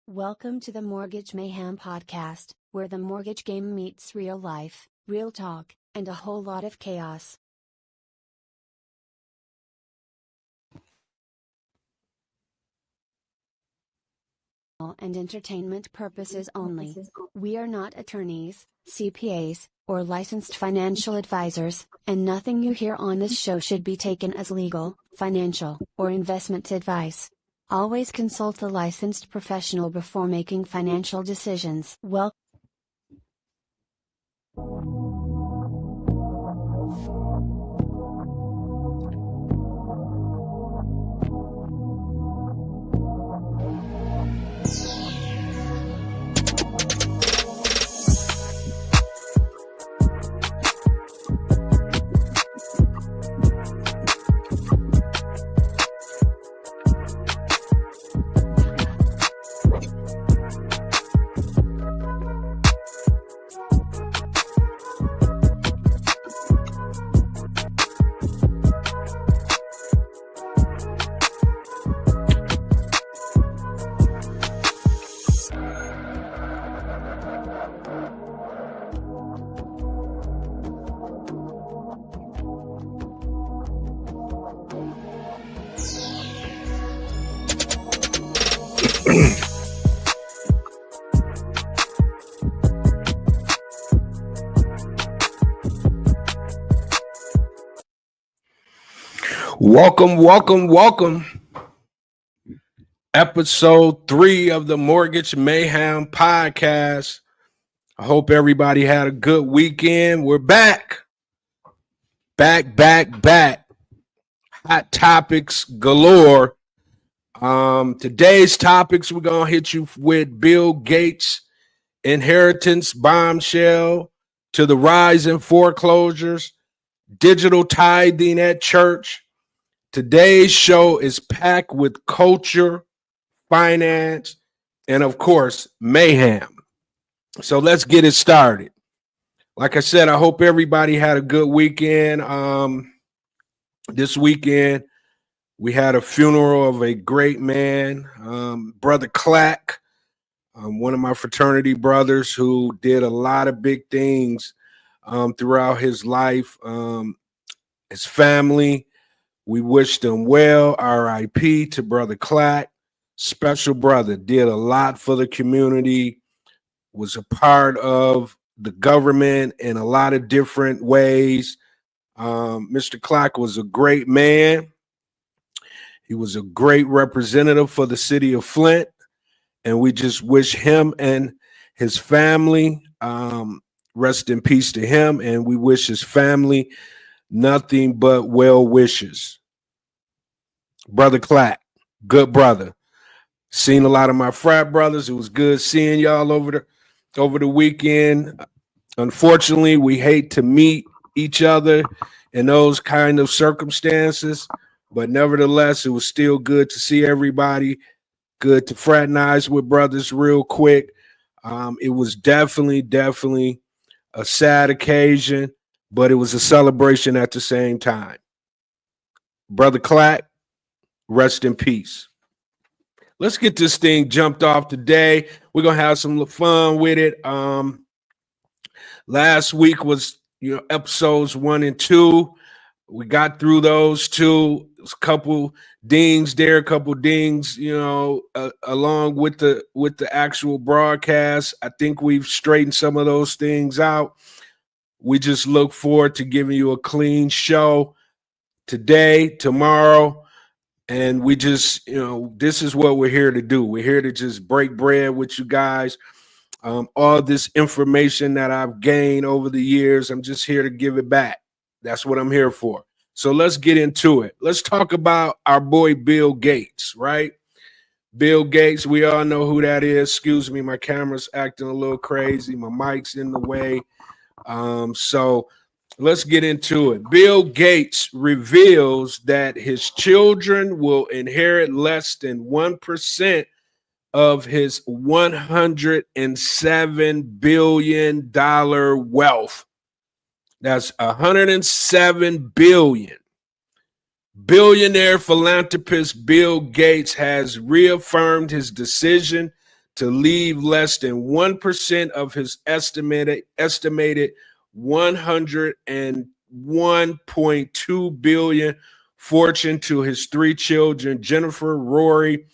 Welcome to the Mortgage Mayhem podcast, where the mortgage game meets real life, real talk, and a whole lot of chaos. And entertainment purposes only. We are not attorneys, CPAs, or licensed financial advisors, and nothing you hear on this show should be taken as legal, financial, or investment advice. Always consult a licensed professional before making financial decisions. Welcome. Episode 3 of the Mortgage Mayhem podcast. I hope everybody had a good weekend. We're back. Back. Hot topics galore. Today's topics, we're going to hit you with Bill Gates' inheritance bombshell, to the rise in foreclosures, digital tithing at church. Today's show is packed with culture, finance, and of course, mayhem. So let's get it started. Like I said, I hope everybody had a good weekend. This weekend, we had a funeral of a great man, Brother Clack, one of my fraternity brothers who did a lot of big things throughout his life. His family, we wish them well. RIP to Brother Clack. Special brother, did a lot for the community, was a part of the government in a lot of different ways. Mr. Clack was a great man. He was a great representative for the city of Flint, and we just wish him and his family, rest in peace to him, and we wish his family nothing but well wishes. Brother Clack, good brother. Seen a lot of my frat brothers. It was good seeing y'all over the weekend. Unfortunately, we hate to meet each other in those kind of circumstances, but nevertheless, it was still good to see everybody. Good to fraternize with brothers real quick. It was definitely a sad occasion, but it was a celebration at the same time. Brother Clack, rest in peace. Let's get this thing jumped off today. We're going to have some fun with it. Last week was, episodes 1 and 2. We got through those two. There's a couple dings there, along with the actual broadcast. I think we've straightened some of those things out. We just look forward to giving you a clean show today, tomorrow. And we just, this is what we're here to do. We're here to just break bread with you guys. All this information that I've gained over the years, I'm just here to give it back. That's what I'm here for. So let's get into it. Let's talk about our boy Bill Gates, right? Bill Gates, we all know who that is. Excuse me, my camera's acting a little crazy. My mic's in the way. So let's get into it. Bill Gates reveals that his children will inherit less than 1% of his $107 billion wealth. That's $107 billion. Billionaire philanthropist Bill Gates has reaffirmed his decision to leave less than 1% of his estimated 101.2 billion fortune to his three children, Jennifer, Rory,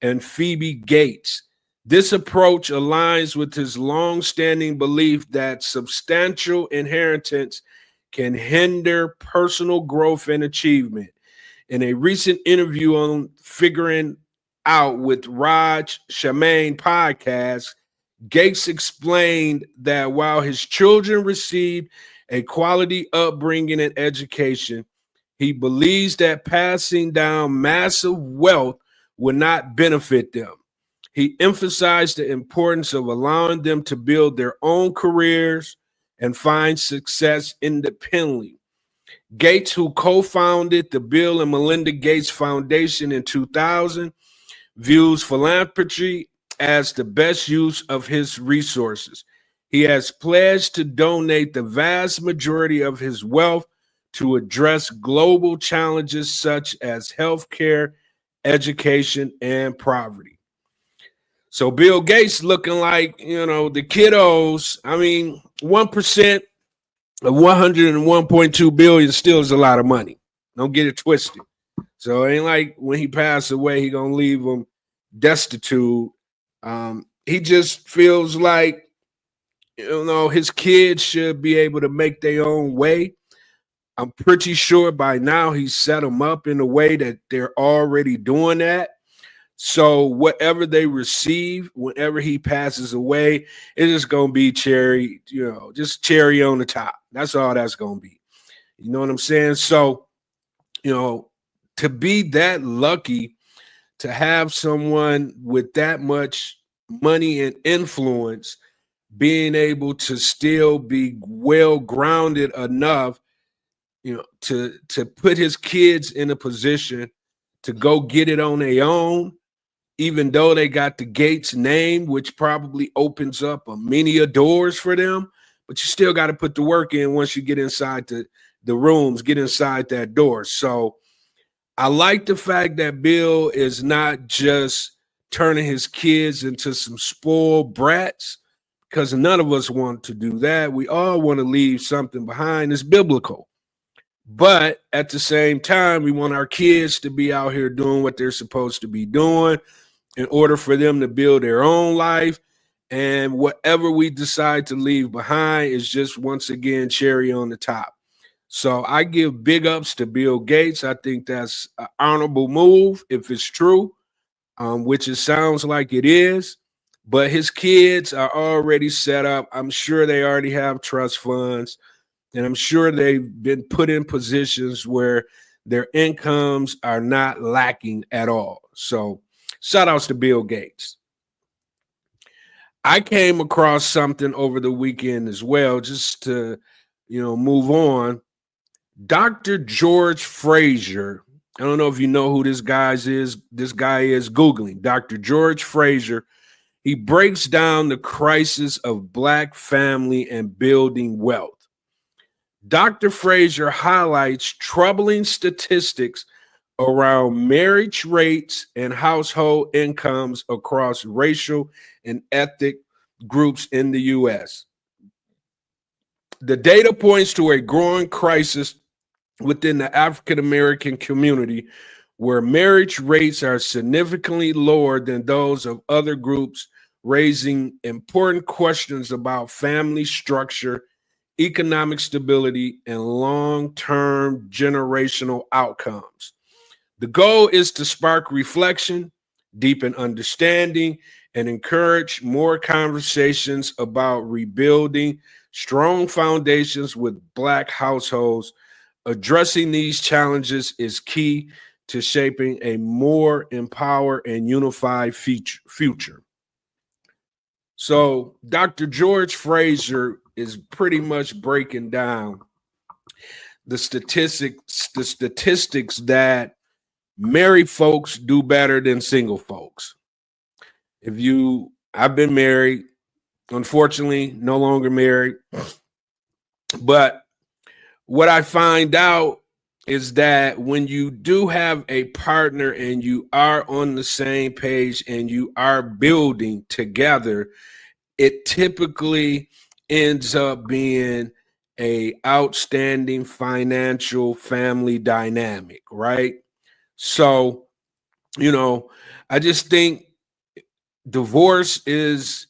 and Phoebe Gates. This approach aligns with his long-standing belief that substantial inheritance can hinder personal growth and achievement. In a recent interview on Figuring Out with Raj Shamane podcast, Gates explained that while his children received a quality upbringing and education, he believes that passing down massive wealth would not benefit them. He emphasized the importance of allowing them to build their own careers and find success independently. Gates, who co-founded the Bill and Melinda Gates Foundation in 2000, views philanthropy as the best use of his resources. He has pledged to donate the vast majority of his wealth to address global challenges such as healthcare, education, and poverty. So Bill Gates looking like, the kiddos. I mean, 1% of 101.2 billion still is a lot of money. Don't get it twisted. So it ain't like when he passed away, he gonna leave them destitute. He just feels like, his kids should be able to make their own way. I'm pretty sure by now he's set them up in a way that they're already doing that. So whatever they receive, whenever he passes away, it is going to be cherry, just cherry on the top. That's all that's going to be. You know what I'm saying? So, to be that lucky to have someone with that much money and influence being able to still be well grounded enough, to put his kids in a position to go get it on their own, even though they got the Gates name, which probably opens up many doors for them, but you still got to put the work in once you get inside the rooms, get inside that door. So I like the fact that Bill is not just turning his kids into some spoiled brats, because none of us want to do that. We all want to leave something behind. It's biblical. But at the same time, we want our kids to be out here doing what they're supposed to be doing in order for them to build their own life. And whatever we decide to leave behind is just, once again, cherry on the top. So I give big ups to Bill Gates. I think that's an honorable move if it's true, which it sounds like it is. But his kids are already set up. I'm sure they already have trust funds. And I'm sure they've been put in positions where their incomes are not lacking at all. So shout outs to Bill Gates. I came across something over the weekend as well, just to, move on. Dr. George Fraser. I don't know if you know who this guy is. This guy is Googling. Dr. George Fraser. He breaks down the crisis of Black family and building wealth. Dr. Fraser highlights troubling statistics around marriage rates and household incomes across racial and ethnic groups in the U.S. The data points to a growing crisis within the African American community, where marriage rates are significantly lower than those of other groups, raising important questions about family structure, economic stability, and long-term generational outcomes. The goal is to spark reflection, deepen understanding, and encourage more conversations about rebuilding strong foundations with Black households. Addressing these challenges is key to shaping a more empowered and unified future. So Dr. George Fraser is pretty much breaking down the statistics that married folks do better than single folks. I've been married, unfortunately, no longer married. But what I find out is that when you do have a partner and you are on the same page and you are building together, it typically ends up being a outstanding financial family dynamic, right? So, you know, I just think divorce is,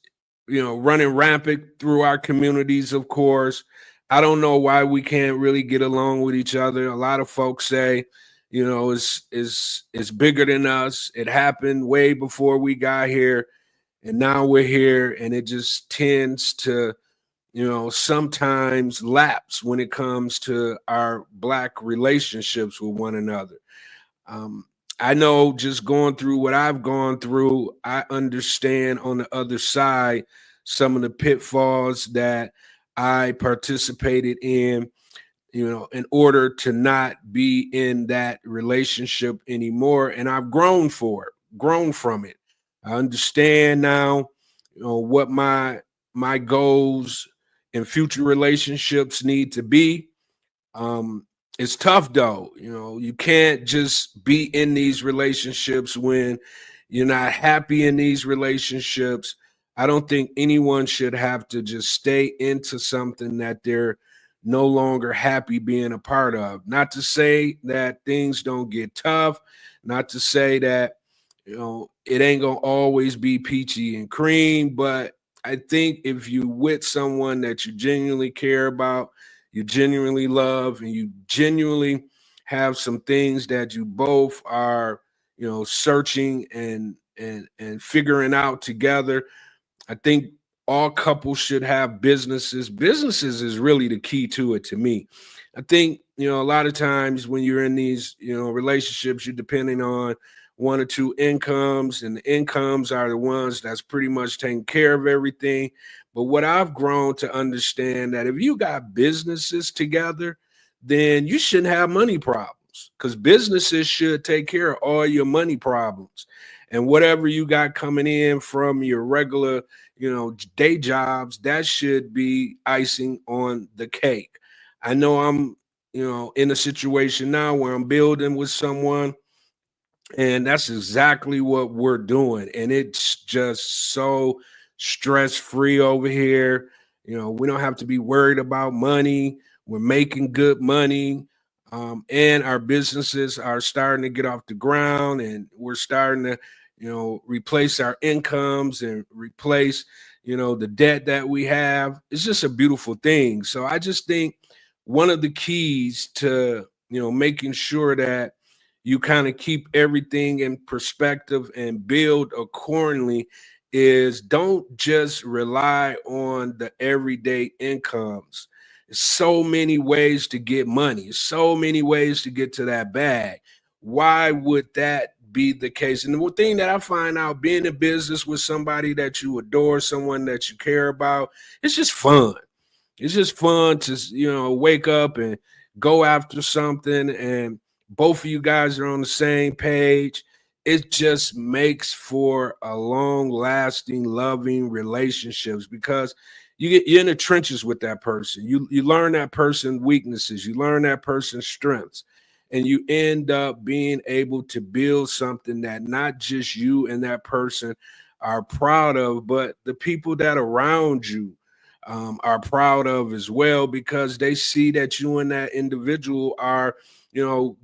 running rampant through our communities, of course. I don't know why we can't really get along with each other. A lot of folks say, it's bigger than us. It happened way before we got here, and now we're here, and it just tends to, sometimes lapse when it comes to our Black relationships with one another. Um, I know, just going through what I've gone through, I understand on the other side some of the pitfalls that I participated in, in order to not be in that relationship anymore. And I've grown from it. I understand now, what my goals in future relationships need to be. um, it's tough though. You can't just be in these relationships when you're not happy in these relationships. I don't think anyone should have to just stay into something that they're no longer happy being a part of. Not to say that things don't get tough, not to say that, it ain't gonna always be peachy and cream, but I think if you with someone that you genuinely care about, you genuinely love, and you genuinely have some things that you both are, searching and figuring out together. I think all couples should have businesses. Businesses is really the key to it to me. I think, a lot of times when you're in these, relationships, you're depending on one or two incomes, and the incomes are the ones that's pretty much taking care of everything. But what I've grown to understand, that if you got businesses together, then you shouldn't have money problems, because businesses should take care of all your money problems. And whatever you got coming in from your regular, day jobs, that should be icing on the cake. I know I'm, in a situation now where I'm building with someone, and that's exactly what we're doing. And it's just so stress free over here. We don't have to be worried about money. We're making good money. And our businesses are starting to get off the ground, and we're starting to, replace our incomes and replace, the debt that we have. It's just a beautiful thing. So I just think one of the keys to, making sure that you kind of keep everything in perspective and build accordingly is, don't just rely on the everyday incomes. There's so many ways to get money, so many ways to get to that bag. Why would that be the case? And the one thing that I find out, being in business with somebody that you adore, someone that you care about, it's just fun. It's just fun to, wake up and go after something, and both of you guys are on the same page. It just makes for a long lasting, loving relationships, because you're in the trenches with that person. You learn that person's weaknesses, you learn that person's strengths, and you end up being able to build something that not just you and that person are proud of, but the people that around you are proud of as well, because they see that you and that individual are,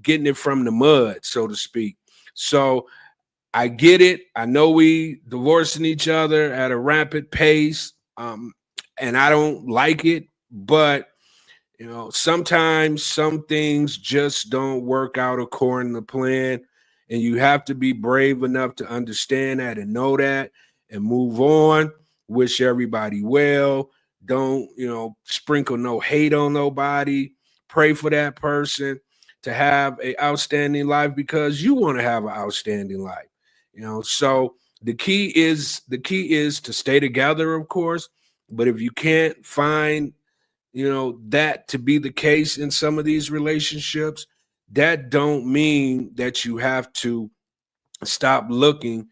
getting it from the mud, so to speak. So I get it. I know we divorcing each other at a rapid pace, and I don't like it, but sometimes some things just don't work out according to plan, and you have to be brave enough to understand that and know that and move on. Wish everybody well. Don't, sprinkle no hate on nobody. Pray for that person to have a outstanding life, because you want to have an outstanding life. So the key is to stay together, of course. But if you can't find, that to be the case in some of these relationships, that don't mean that you have to stop looking,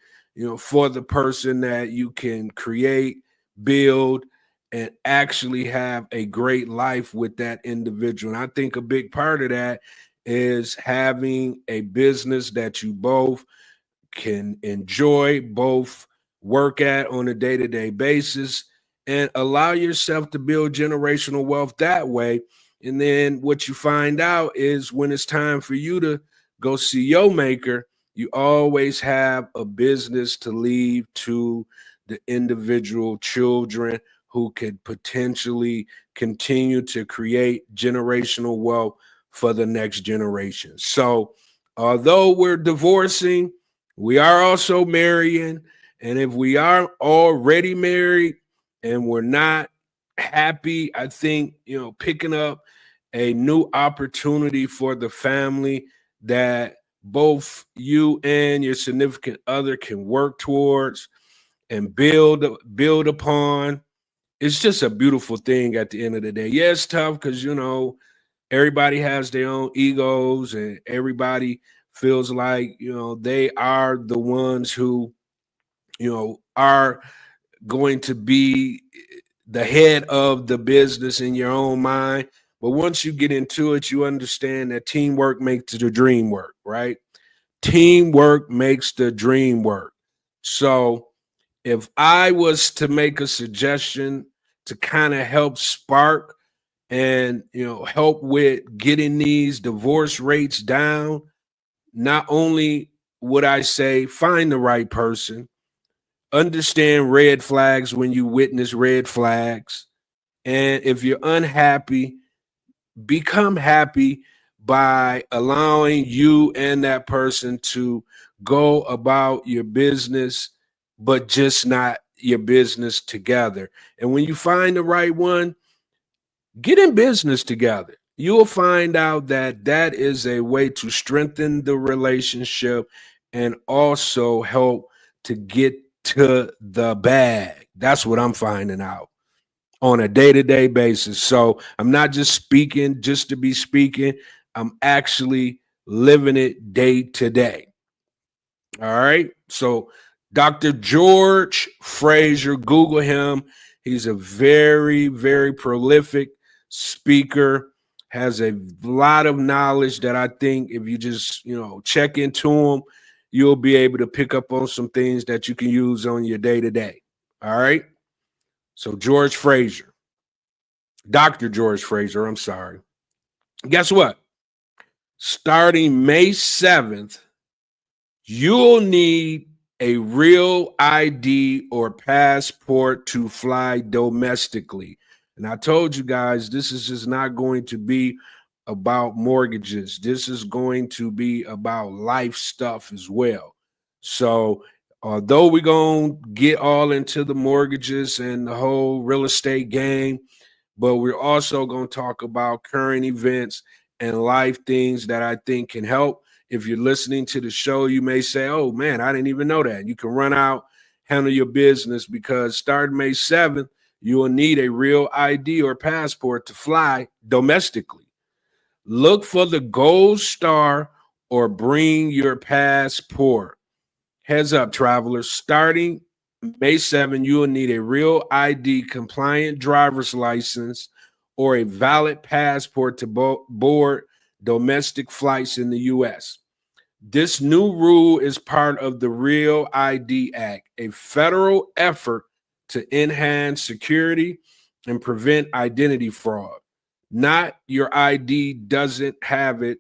for the person that you can create, build, and actually have a great life with that individual. And I think a big part of that is having a business that you both can enjoy, both work at on a day-to-day basis, and allow yourself to build generational wealth that way. And then what you find out is when it's time for you to go see your maker, you always have a business to leave to the individual children who could potentially continue to create generational wealth for the next generation. So, although we're divorcing, we are also marrying. And if we are already married and we're not happy, I think, picking up a new opportunity for the family that both you and your significant other can work towards and build upon. It's just a beautiful thing at the end of the day. Yeah, it's tough because everybody has their own egos and everybody feels like they are the ones who are going to be the head of the business in your own mind. But once you get into it, you understand that teamwork makes the dream work, right? Teamwork makes the dream work. So if I was to make a suggestion to kind of help spark and help with getting these divorce rates down, not only would I say find the right person, understand red flags when you witness red flags, and if you're unhappy, become happy by allowing you and that person to go about your business, but just not your business together. And when you find the right one, get in business together. You'll find out that that is a way to strengthen the relationship and also help to get to the bag. That's what I'm finding out on a day-to-day basis. So I'm not just speaking just to be speaking. I'm actually living it day to day. All right. So Dr. George Fraser, Google him. He's a very, very prolific speaker, has a lot of knowledge that I think if you just, check into him, you'll be able to pick up on some things that you can use on your day to day. All right. So George Fraser, Dr. George Fraser, I'm sorry. Guess what? Starting May 7th, you'll need a real ID or passport to fly domestically. And I told you guys, this is just not going to be about mortgages. This is going to be about life stuff as well. So, although we're going to get all into the mortgages and the whole real estate game, but we're also going to talk about current events and life things that I think can help. If you're listening to the show, you may say, oh man, I didn't even know that. You can run out, handle your business, because starting May 7th, you will need a real ID or passport to fly domestically. Look for the gold star or bring your passport. Heads up, travelers, starting May 7th, you will need a real ID compliant driver's license or a valid passport to board domestic flights in the U.S. This new rule is part of the Real ID Act, a federal effort to enhance security and prevent identity fraud. Not your ID doesn't have it.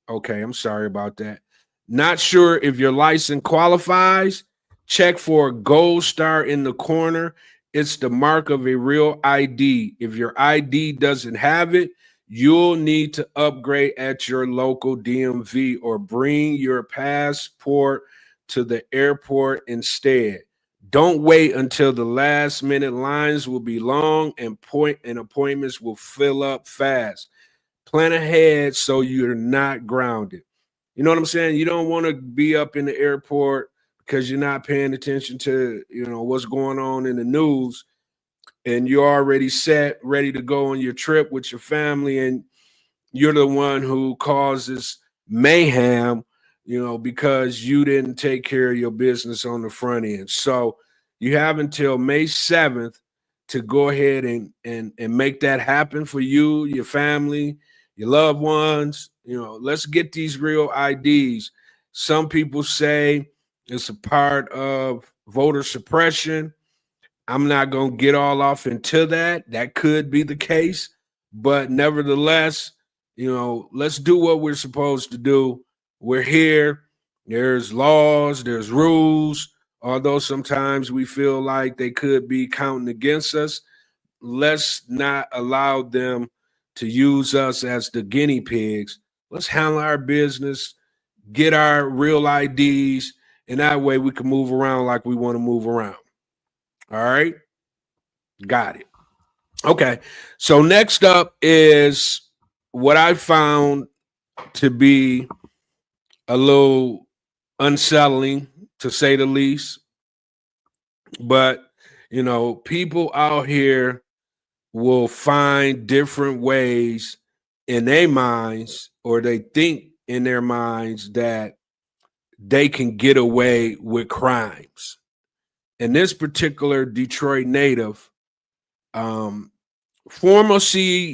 Okay, I'm sorry about that. Not sure if your license qualifies? Check for a gold star in the corner. It's the mark of a real ID. If your ID doesn't have it, you'll need to upgrade at your local DMV or bring your passport to the airport instead. Don't wait until the last minute. Lines will be long and appointments will fill up fast. Plan ahead so you're not grounded. You know what I'm saying? You don't want to be up in the airport because you're not paying attention to, what's going on in the news, and you're already set, ready to go on your trip with your family, and you're the one who causes mayhem, because you didn't take care of your business on the front end. So you have until May 7th to go ahead and make that happen for you, your family, your loved ones. Let's get these real IDs. Some people say it's a part of voter suppression. I'm not going to get all off into that. That could be the case. But nevertheless, let's do what we're supposed to do. We're here. There's laws, there's rules. Although sometimes we feel like they could be counting against us, let's not allow them to use us as the guinea pigs. Let's handle our business, get our real IDs, and that way we can move around like we want to move around. All right? Got it. Okay. So next up is what I found to be a little unsettling, to say the least. But, people out here will find different ways in their minds, or they think in their minds that they can get away with crimes. And this particular Detroit native, former CFO,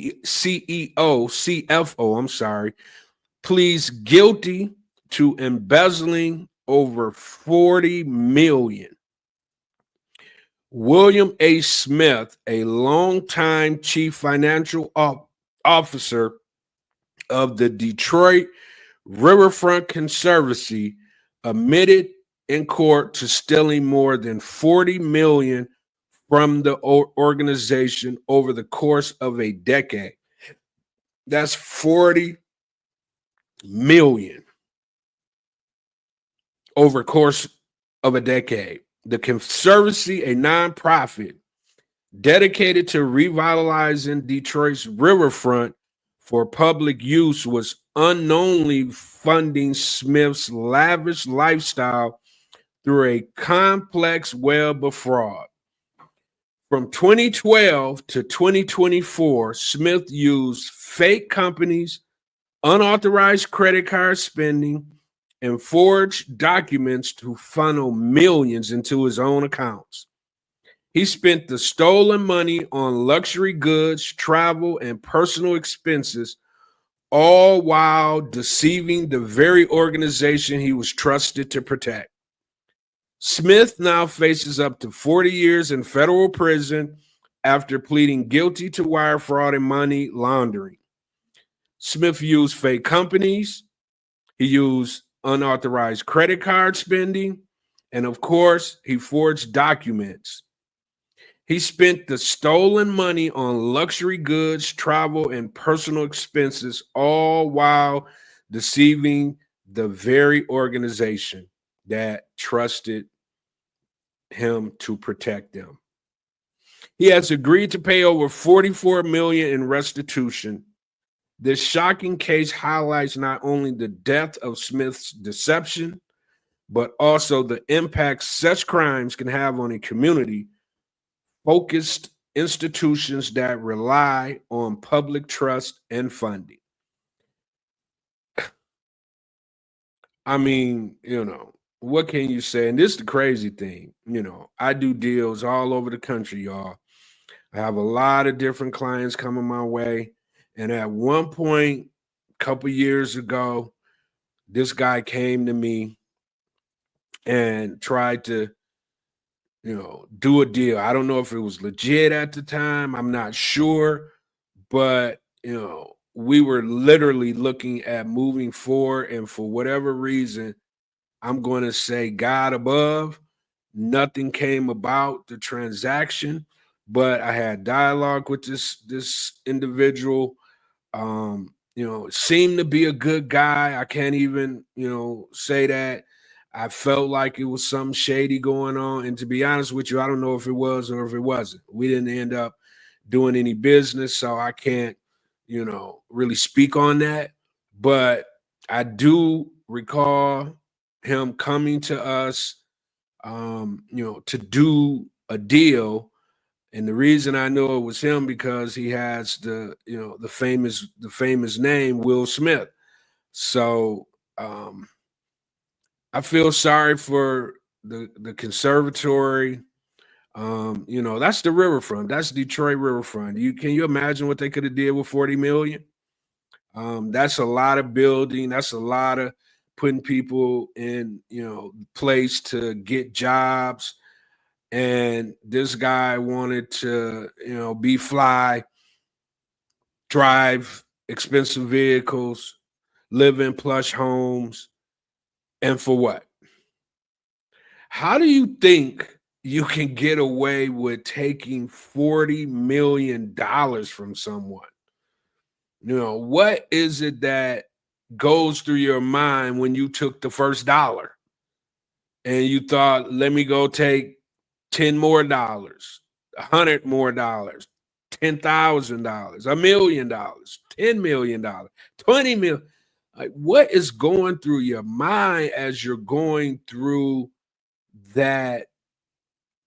pleads guilty to embezzling over $40 million. William A. Smith, a longtime chief financial officer of the Detroit Riverfront Conservancy, admitted in court to stealing more than $40 million from the organization over the course of a decade. That's $40 million over the course of a decade. The Conservancy, a nonprofit dedicated to revitalizing Detroit's riverfront for public use, was unknowingly funding Smith's lavish lifestyle through a complex web of fraud. From 2012 to 2024, Smith used fake companies, unauthorized credit card spending, and forged documents to funnel millions into his own accounts. He spent the stolen money on luxury goods, travel, and personal expenses, all while deceiving the very organization he was trusted to protect. Smith now faces up to 40 years in federal prison after pleading guilty to wire fraud and money laundering. Smith used fake companies. He used unauthorized credit card spending. And of course, he forged documents. He spent the stolen money on luxury goods, travel, and personal expenses, all while deceiving the very organization that trusted him to protect them. He has agreed to pay over $44 million in restitution. This shocking case highlights not only the depth of Smith's deception, but also the impact such crimes can have on a community-focused institutions that rely on public trust and funding. I mean, what can you say? And this is the crazy thing. I do deals all over the country, y'all. I have a lot of different clients coming my way. And at one point, a couple years ago, this guy came to me and tried to, do a deal. I don't know if it was legit at the time. I'm not sure. But, we were literally looking at moving forward. And for whatever reason, I'm going to say God above, nothing came about the transaction. But I had dialogue with this individual. Seemed to be a good guy. I can't even, say that. I felt like it was something shady going on. And to be honest with you, I don't know if it was or if it wasn't. We didn't end up doing any business, so I can't, really speak on that. But I do recall him coming to us, to do a deal. And the reason I know it was him because he has the famous name Will Smith. So I feel sorry for the conservatory. That's the riverfront. That's Detroit riverfront. Can you imagine what they could have did with $40 million? That's a lot of building. That's a lot of putting people in, place to get jobs. And this guy wanted to, be fly, drive expensive vehicles, live in plush homes. And for what? How do you think you can get away with taking $40 million from someone? What is it that goes through your mind when you took the first dollar and you thought, let me go take $10 more, $100 more, $10,000, $1 million, $10 million, $20 million? Like, what is going through your mind as you're going through that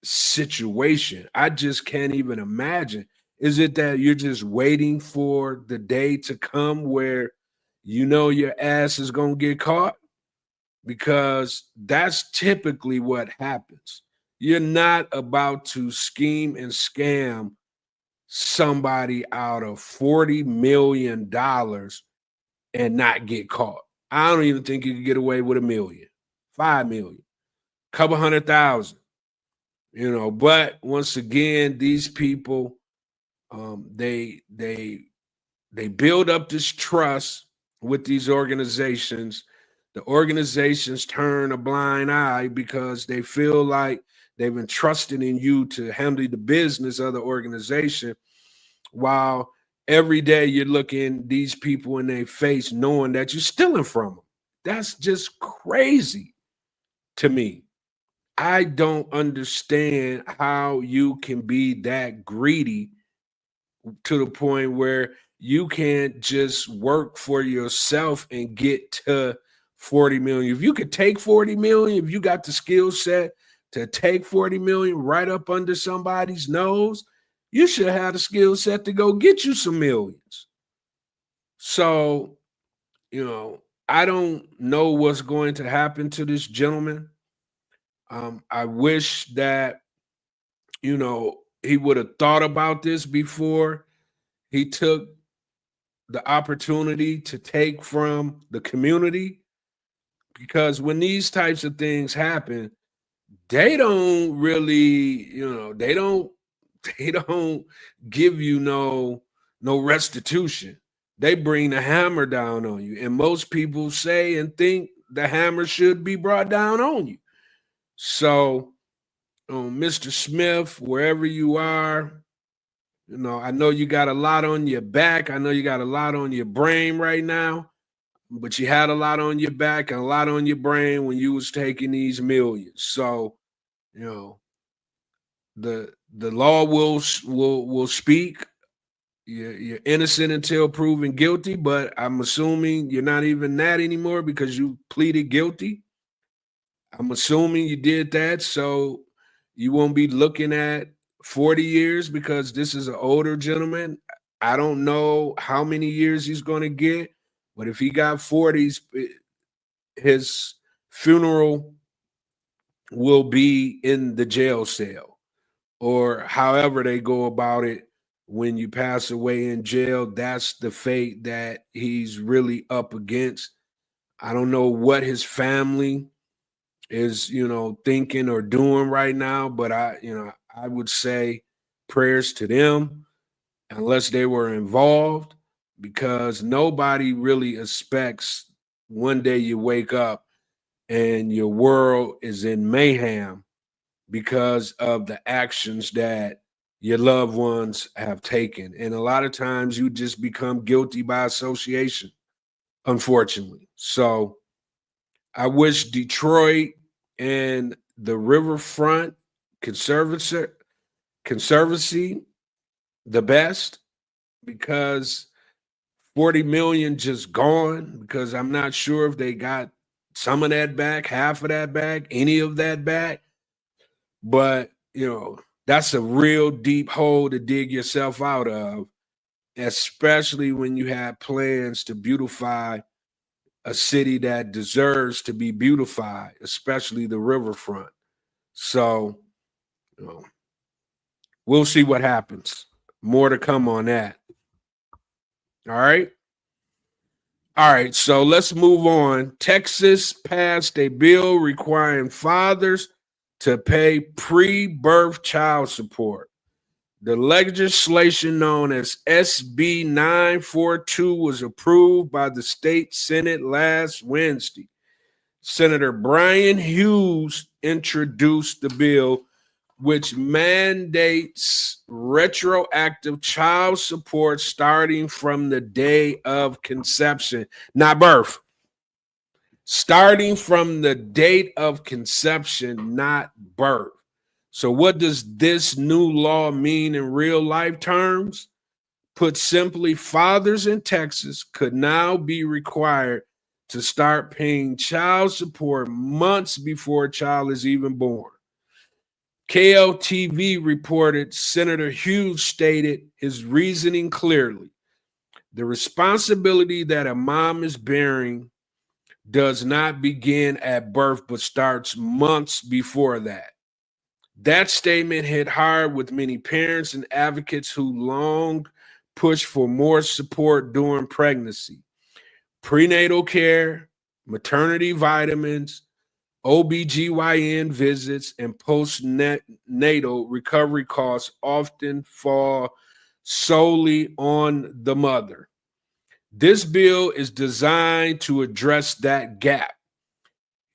situation? I just can't even imagine. Is it that you're just waiting for the day to come where your ass is going to get caught? Because that's typically what happens. You're not about to scheme and scam somebody out of $40 million and not get caught. I don't even think you can get away with $1 million, $5 million, couple 100,000. But once again, these people, they build up this trust with these organizations. The organizations turn a blind eye because they feel like they've entrusted in you to handle the business of the organization, while every day you're looking these people in their face knowing that you're stealing from them. That's just crazy to me. I don't understand how you can be that greedy to the point where you can't just work for yourself and get to 40 million. If you could take 40 million, if you got the skill set to take 40 million right up under somebody's nose, you should have the skill set to go get you some millions. So, I don't know what's going to happen to this gentleman. I wish that, he would have thought about this before he took the opportunity to take from the community, because when these types of things happen, they don't really, they don't give you no restitution. They bring the hammer down on you. And most people say and think the hammer should be brought down on you. So, Mr. Smith, wherever you are, I know you got a lot on your back. I know you got a lot on your brain right now, but you had a lot on your back and a lot on your brain when you was taking these millions. So, the law will speak. You're innocent until proven guilty, but I'm assuming you're not even that anymore because you pleaded guilty. I'm assuming you did that, so you won't be looking at 40 years because this is an older gentleman. I don't know how many years he's going to get, but if he got 40s, his funeral will be in the jail cell, or however they go about it. When you pass away in jail, that's the fate that he's really up against. I don't know what his family is, thinking or doing right now, but I would say prayers to them unless they were involved, because nobody really expects one day you wake up and your world is in mayhem because of the actions that your loved ones have taken. And a lot of times you just become guilty by association, unfortunately. So I wish Detroit and the Riverfront Conservancy the best, because 40 million just gone, because I'm not sure if they got some of that back, half of that back, any of that back. But, that's a real deep hole to dig yourself out of, especially when you have plans to beautify a city that deserves to be beautified, especially the riverfront. So, we'll see what happens. More to come on that. All right. All right, so let's move on. Texas passed a bill requiring fathers to pay pre-birth child support. The legislation known as SB 942 was approved by the state Senate last Wednesday. Senator Brian Hughes introduced the bill, which mandates retroactive child support starting from the day of conception, not birth. Starting from the date of conception, not birth. So, what does this new law mean in real life terms? Put simply, fathers in Texas could now be required to start paying child support months before a child is even born. KLTV reported Senator Hughes stated his reasoning clearly. The responsibility that a mom is bearing does not begin at birth, but starts months before that. That statement hit hard with many parents and advocates who long pushed for more support during pregnancy. Prenatal care, maternity vitamins, OBGYN visits, and postnatal recovery costs often fall solely on the mother. This bill is designed to address that gap.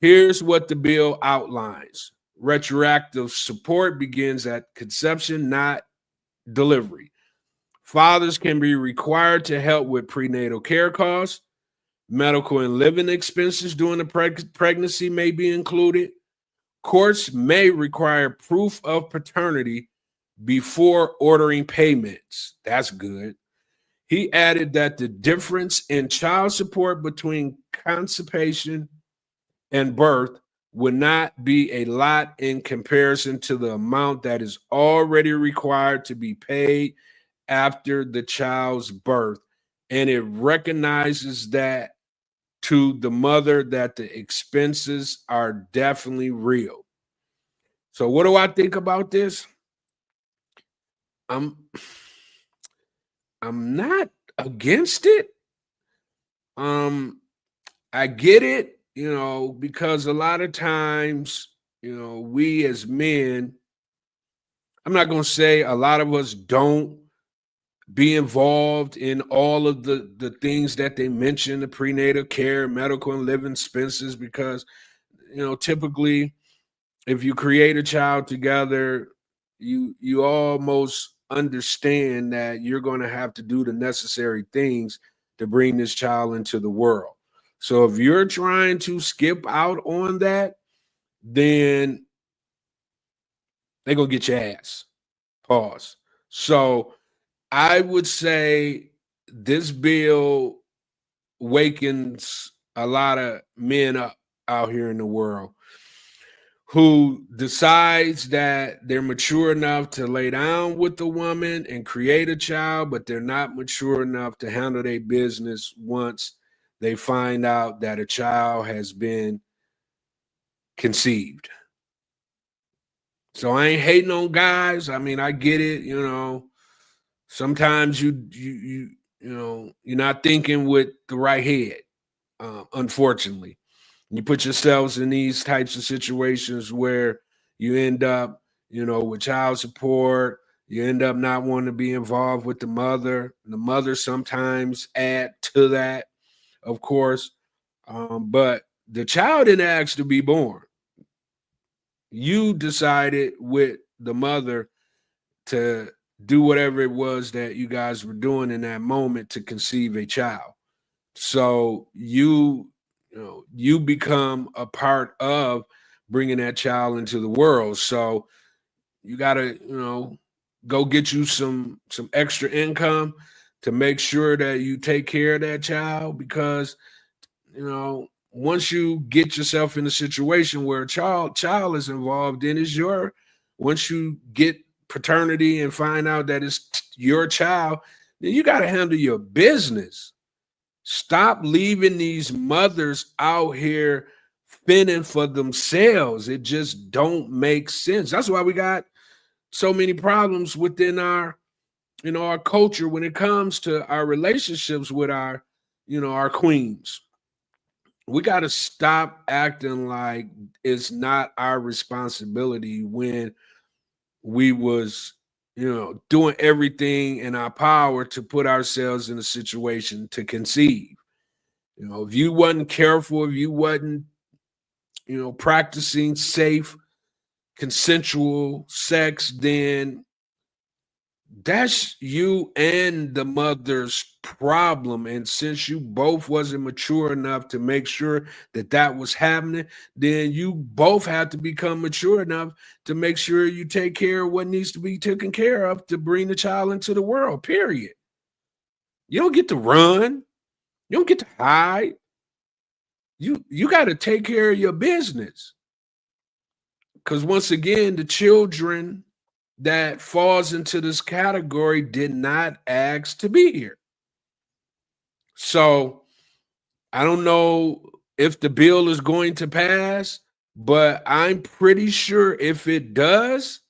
Here's what the bill outlines. Retroactive support begins at conception, not delivery. Fathers can be required to help with prenatal care costs. Medical and living expenses during the pregnancy may be included. Courts may require proof of paternity before ordering payments. That's good. He added that the difference in child support between conception and birth would not be a lot in comparison to the amount that is already required to be paid after the child's birth. And it recognizes that to the mother that the expenses are definitely real. So what do I think about this? I'm not against it. I get it, because a lot of times, we as men, I'm not going to say a lot of us don't be involved in all of the things that they mention, the prenatal care, medical and living expenses, because, typically if you create a child together, you almost understand that you're going to have to do the necessary things to bring this child into the world. So if you're trying to skip out on that, then they're going to get your ass. Pause. So I would say this bill wakens a lot of men up out here in the world who decides that they're mature enough to lay down with the woman and create a child, but they're not mature enough to handle their business once they find out that a child has been conceived. So I ain't hating on guys. I mean, I get it, sometimes you're not thinking with the right head, unfortunately. You put yourselves in these types of situations where you end up, with child support. You end up not wanting to be involved with the mother. The mother sometimes add to that, of course. But the child didn't ask to be born. You decided with the mother to do whatever it was that you guys were doing in that moment to conceive a child. So you become a part of bringing that child into the world. So you got to, go get you some extra income to make sure that you take care of that child, because, once you get yourself in a situation where a child is involved, then once you get paternity and find out that it's your child, then you got to handle your business. Stop leaving these mothers out here fending for themselves. It just don't make sense. That's why we got so many problems within our culture when it comes to our relationships with our our queens. We got to stop acting like it's not our responsibility when we was, doing everything in our power to put ourselves in a situation to conceive. If you wasn't careful, if you wasn't, practicing safe, consensual sex, then that's you and the mother's problem. And since you both wasn't mature enough to make sure that that was happening, then you both have to become mature enough to make sure you take care of what needs to be taken care of to bring the child into the world, period. You don't get to run. You don't get to hide. You got to take care of your business. Because once again, the children that falls into this category did not ask to be here. So I don't know if the bill is going to pass, but I'm pretty sure if it does,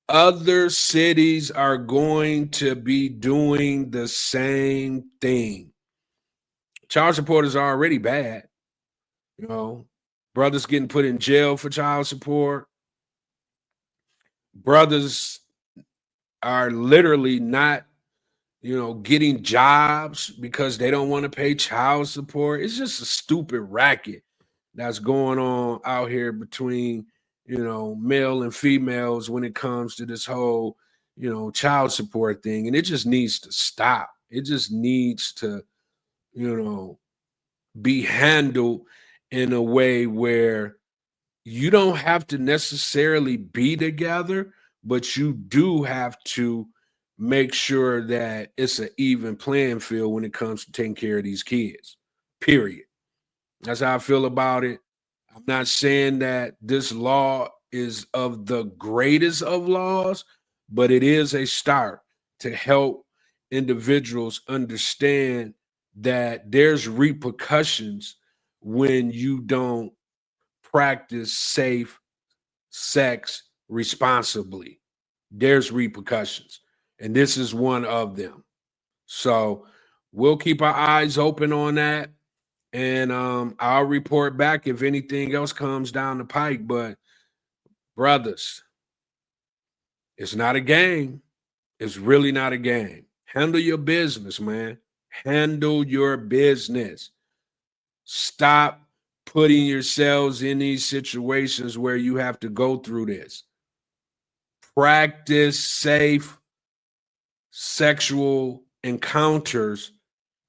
other cities are going to be doing the same thing. Child support is already bad. Brothers getting put in jail for child support. Brothers are literally not, getting jobs because they don't want to pay child support. It's just a stupid racket that's going on out here between, male and females when it comes to this whole, child support thing. And it just needs to stop. It just needs to, be handled in a way where you don't have to necessarily be together, but you do have to make sure that it's an even playing field when it comes to taking care of these kids, period. That's how I feel about it. I'm not saying that this law is of the greatest of laws, but it is a start to help individuals understand that there's repercussions when you don't practice safe sex responsibly. There's repercussions, and this is one of them. So we'll keep our eyes open on that, and I'll report back if anything else comes down the pike. But brothers, it's not a game. It's really not a game. Handle your business, man. Handle your business. Stop putting yourselves in these situations where you have to go through this. Practice safe sexual encounters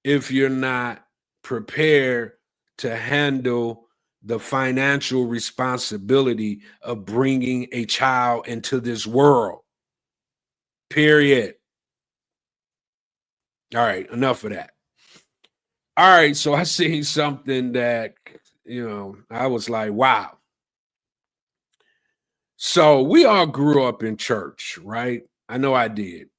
if you're not prepared to handle the financial responsibility of bringing a child into this world. Period. All right, enough of that. All right, so I seen something that, I was like, wow. So we all grew up in church, right? I know I did.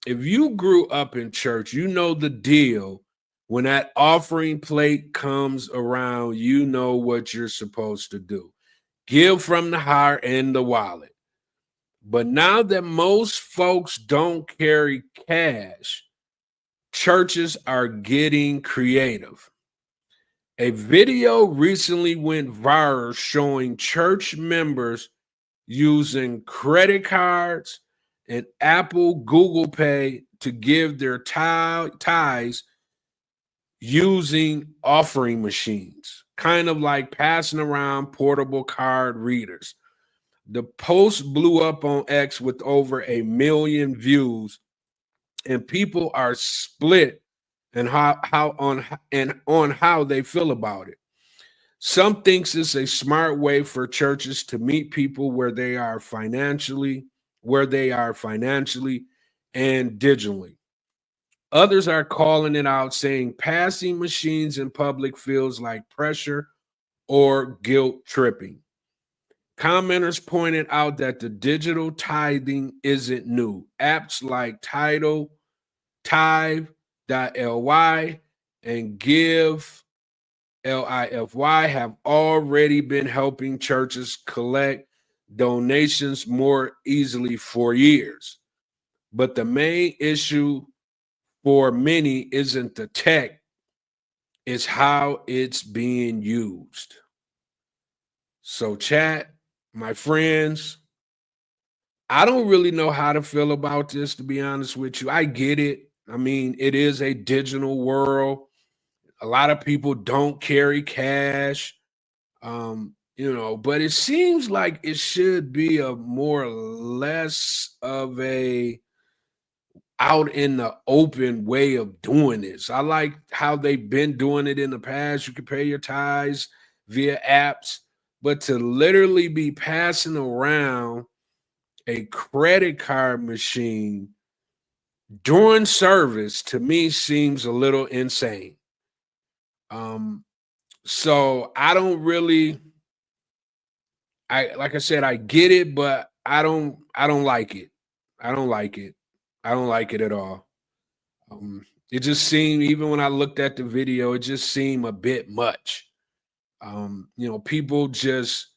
If you grew up in church, you know the deal. When that offering plate comes around, you know what you're supposed to do. Give from the heart and the wallet. But now that most folks don't carry cash, churches are getting creative. A video recently went viral showing church members using credit cards and Apple Google Pay to give their tithes using offering machines, kind of like passing around portable card readers. The post blew up on X with over 1 million views, and people are split and on how they feel about it. Some thinks it's a smart way for churches to meet people where they are financially and digitally. Others are calling it out, saying passing machines in public feels like pressure or guilt tripping. Commenters pointed out that the digital tithing isn't new. Apps like Tidal, Tithe.ly, and Give LIFY have already been helping churches collect donations more easily for years. But the main issue for many isn't the tech, It's how it's being used. So, chat, my friends, I don't really know how to feel about this, to be honest with you. I get it. I mean, it is a digital world. A lot of people don't carry cash. But it seems like it should be a more or less of a out in the open way of doing this. I like how they've been doing it in the past. You can pay your tithes via apps, but to literally be passing around a credit card machine during service to me seems a little insane. So I don't really, like I said, I get it, but I don't like it. I don't like it. I don't like it at all. It just seemed, even when I looked at the video, it just seemed a bit much. People just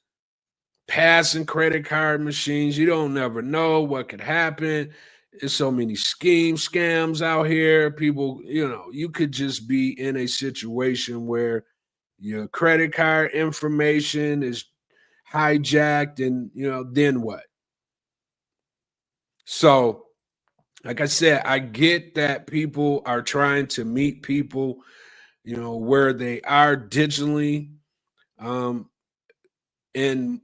passing credit card machines. You don't never know what could happen. There's so many scams out here. People, you could just be in a situation where your credit card information is hijacked, and then what? So, like I said, I get that people are trying to meet people, where they are digitally, in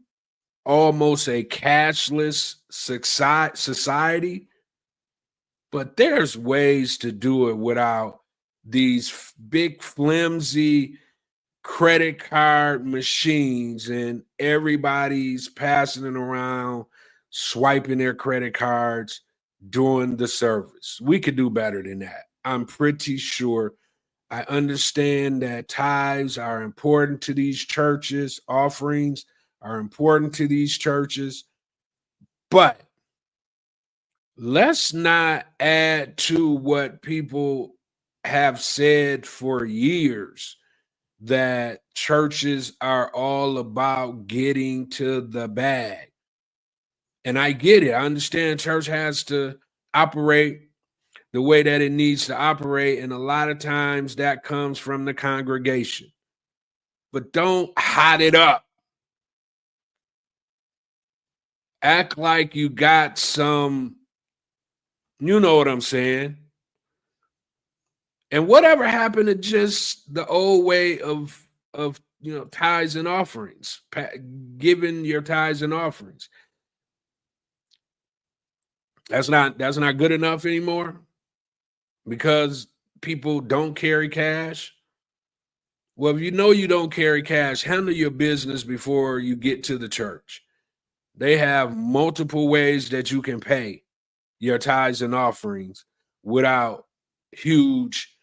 almost a cashless society, but there's ways to do it without these big flimsy credit card machines and everybody's passing it around, swiping their credit cards during the service. We could do better than that. I'm pretty sure. I understand that tithes are important to these churches, offerings are important to these churches, but let's not add to what people have said for years, that churches are all about getting to the bag. And I get it. I understand church has to operate the way that it needs to operate. And a lot of times that comes from the congregation. But don't hot it up. Act like you got some, you know what I'm saying? And whatever happened to just the old way of tithes and offerings, giving your tithes and offerings? That's not good enough anymore because people don't carry cash. Well, if you don't carry cash, handle your business before you get to the church. They have multiple ways that you can pay your tithes and offerings without huge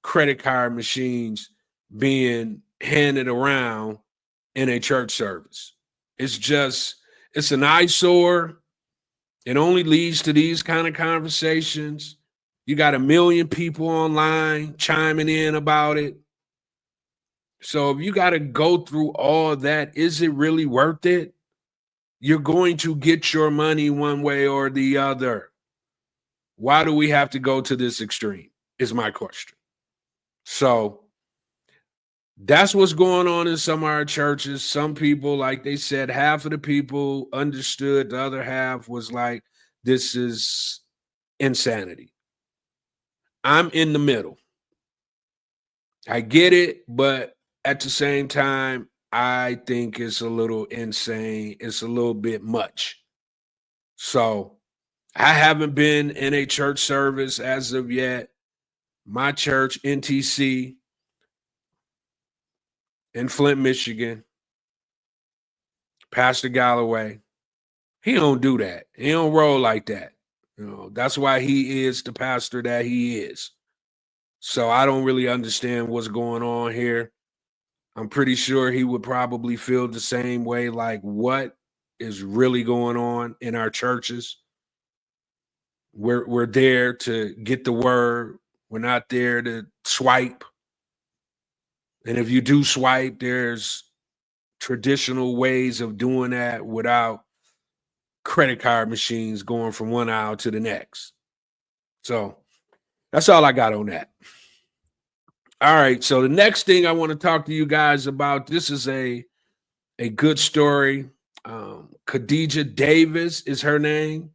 credit card machines being handed around in a church service. It's an eyesore. It only leads to these kind of conversations. You got 1 million people online chiming in about it. So if you got to go through all that, is it really worth it? You're going to get your money one way or the other. Why do we have to go to this extreme? Is my question. So that's what's going on in some of our churches. Some people, like they said, half of the people understood. The other half was like, this is insanity. I'm in the middle. I get it, but at the same time, I think it's a little insane. It's a little bit much. So I haven't been in a church service as of yet. My church, NTC, in Flint, Michigan, Pastor Galloway, he don't do that. He don't roll like that. That's why he is the pastor that he is. So I don't really understand what's going on here. I'm pretty sure he would probably feel the same way, like what is really going on in our churches. We're there to get the word. We're not there to swipe. And if you do swipe, there's traditional ways of doing that without credit card machines going from one aisle to the next. So that's all I got on that. All right. So the next thing I want to talk to you guys about, this is a good story. Khadijah Davis is her name.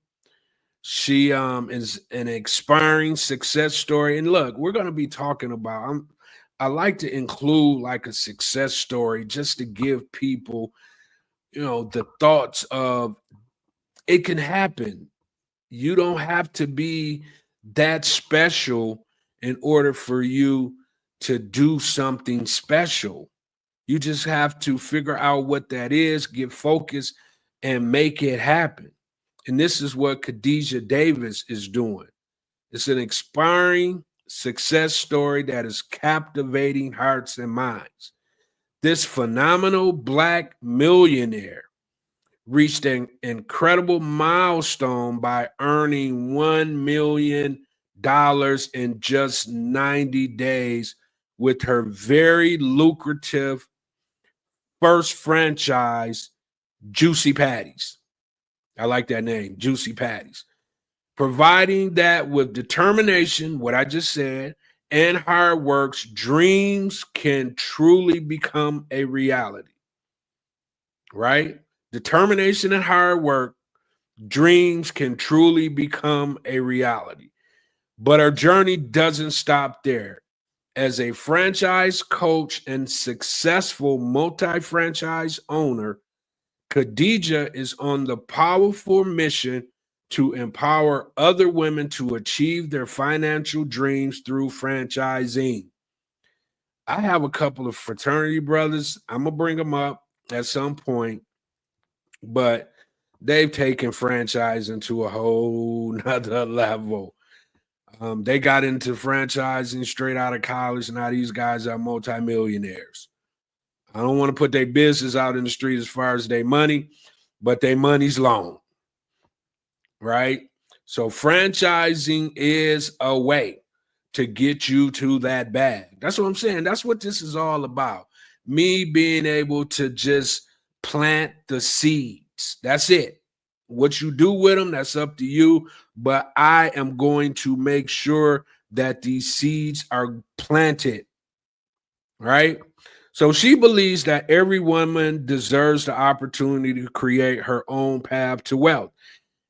She is an inspiring success story. And look, we're going to be talking about, I like to include like a success story just to give people, the thoughts of it can happen. You don't have to be that special in order for you to do something special. You just have to figure out what that is, get focused, and make it happen. And this is what Khadijah Davis is doing. It's an inspiring success story that is captivating hearts and minds. This phenomenal Black millionaire reached an incredible milestone by earning $1 million in just 90 days with her very lucrative first franchise, Juicy Patties. I like that name, Juicy Patties. Providing that with determination, what I just said, and hard works, dreams can truly become a reality, right? Determination and hard work, dreams can truly become a reality. But our journey doesn't stop there. As a franchise coach and successful multi-franchise owner, Khadijah is on the powerful mission to empower other women to achieve their financial dreams through franchising. I have a couple of fraternity brothers. I'm going to bring them up at some point, but they've taken franchising to a whole nother level. They got into franchising straight out of college. Now these guys are multimillionaires. I don't want to put their business out in the street as far as their money, but their money's long, right? So franchising is a way to get you to that bag. That's what I'm saying. That's what this is all about. Me being able to just plant the seeds. That's it. What you do with them, that's up to you. But I am going to make sure that these seeds are planted, right? So she believes that every woman deserves the opportunity to create her own path to wealth.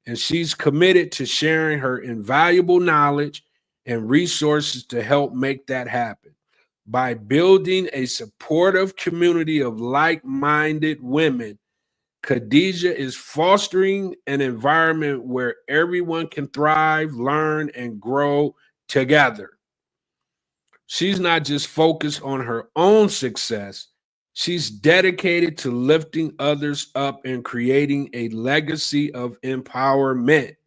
And she's committed to sharing her invaluable knowledge and resources to help make that happen. By building a supportive community of like-minded women, Khadijah is fostering an environment where everyone can thrive, learn, and grow together. She's not just focused on her own success, she's dedicated to lifting others up and creating a legacy of empowerment.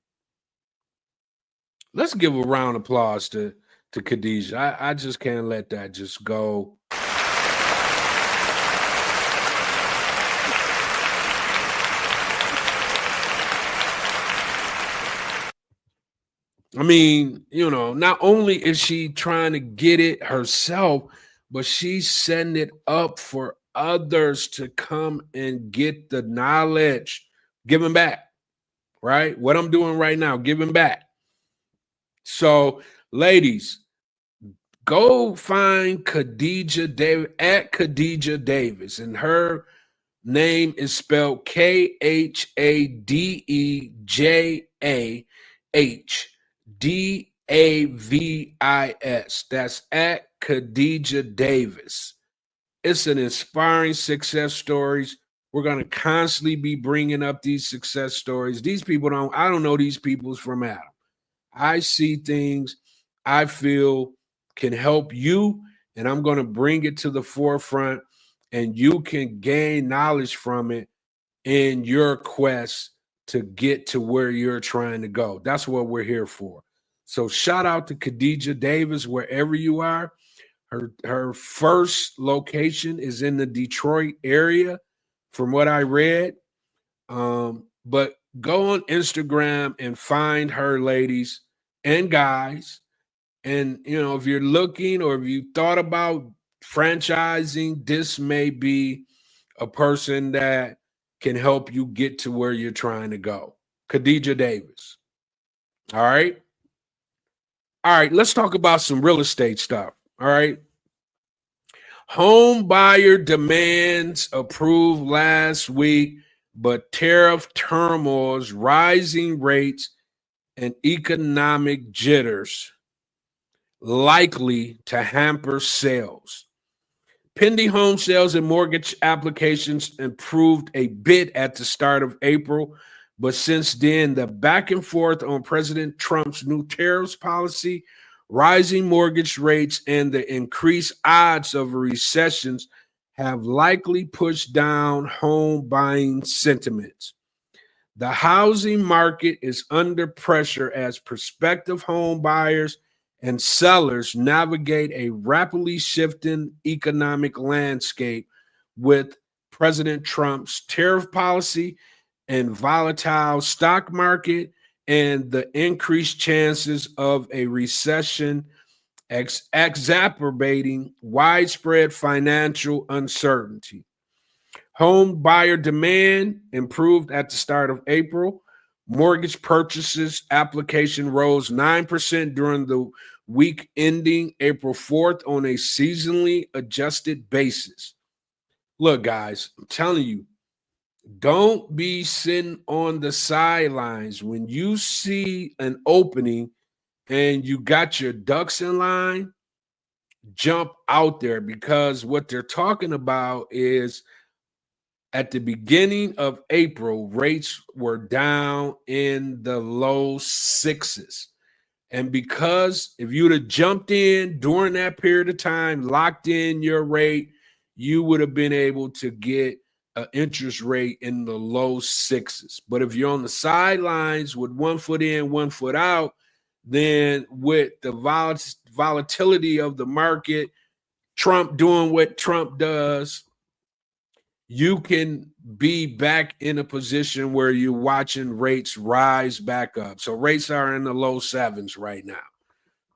Let's give a round of applause to Khadijah. I just can't let that just go. I mean, not only is she trying to get it herself, but she's setting it up for others to come and get the knowledge, giving back, right? What I'm doing right now, giving back. So, ladies, go find Khadijah Davis at Khadijah Davis, and her name is spelled KHADEJAHDAVIS. That's at Khadijah Davis. It's an inspiring success stories. We're going to constantly be bringing up these success stories. These people I don't know these people's from Adam. I see things I feel can help you, and I'm going to bring it to the forefront, and you can gain knowledge from it in your quest to get to where you're trying to go. That's what we're here for. So shout out to Khadijah Davis, wherever you are. Her first location is in the Detroit area, from what I read. But go on Instagram and find her, ladies and guys. And if you're looking or if you thought about franchising, this may be a person that can help you get to where you're trying to go. Khadijah Davis. All right. All right. Let's talk about some real estate stuff. All right. Home buyer demands approved last week, but tariff turmoils, rising rates, and economic jitters likely to hamper sales. Pending home sales and mortgage applications improved a bit at the start of April, but since then, the back and forth on President Trump's new tariffs policy, rising mortgage rates, and the increased odds of recessions have likely pushed down home buying sentiments. The housing market is under pressure as prospective home buyers and sellers navigate a rapidly shifting economic landscape with President Trump's tariff policy and volatile stock market and the increased chances of a recession exacerbating widespread financial uncertainty. Home buyer demand improved at the start of April. Mortgage purchases application rose 9% during the week ending April 4th on a seasonally adjusted basis. Look, guys, I'm telling you, don't be sitting on the sidelines. When you see an opening and you got your ducks in line, jump out there, because what they're talking about is at the beginning of April, rates were down in the low sixes. And because if you'd have jumped in during that period of time, locked in your rate, you would have been able to get an interest rate in the low sixes. But if you're on the sidelines with 1 foot in, 1 foot out, then with the volatility of the market, Trump doing what Trump does, you can be back in a position where you're watching rates rise back up. So rates are in the low sevens right now,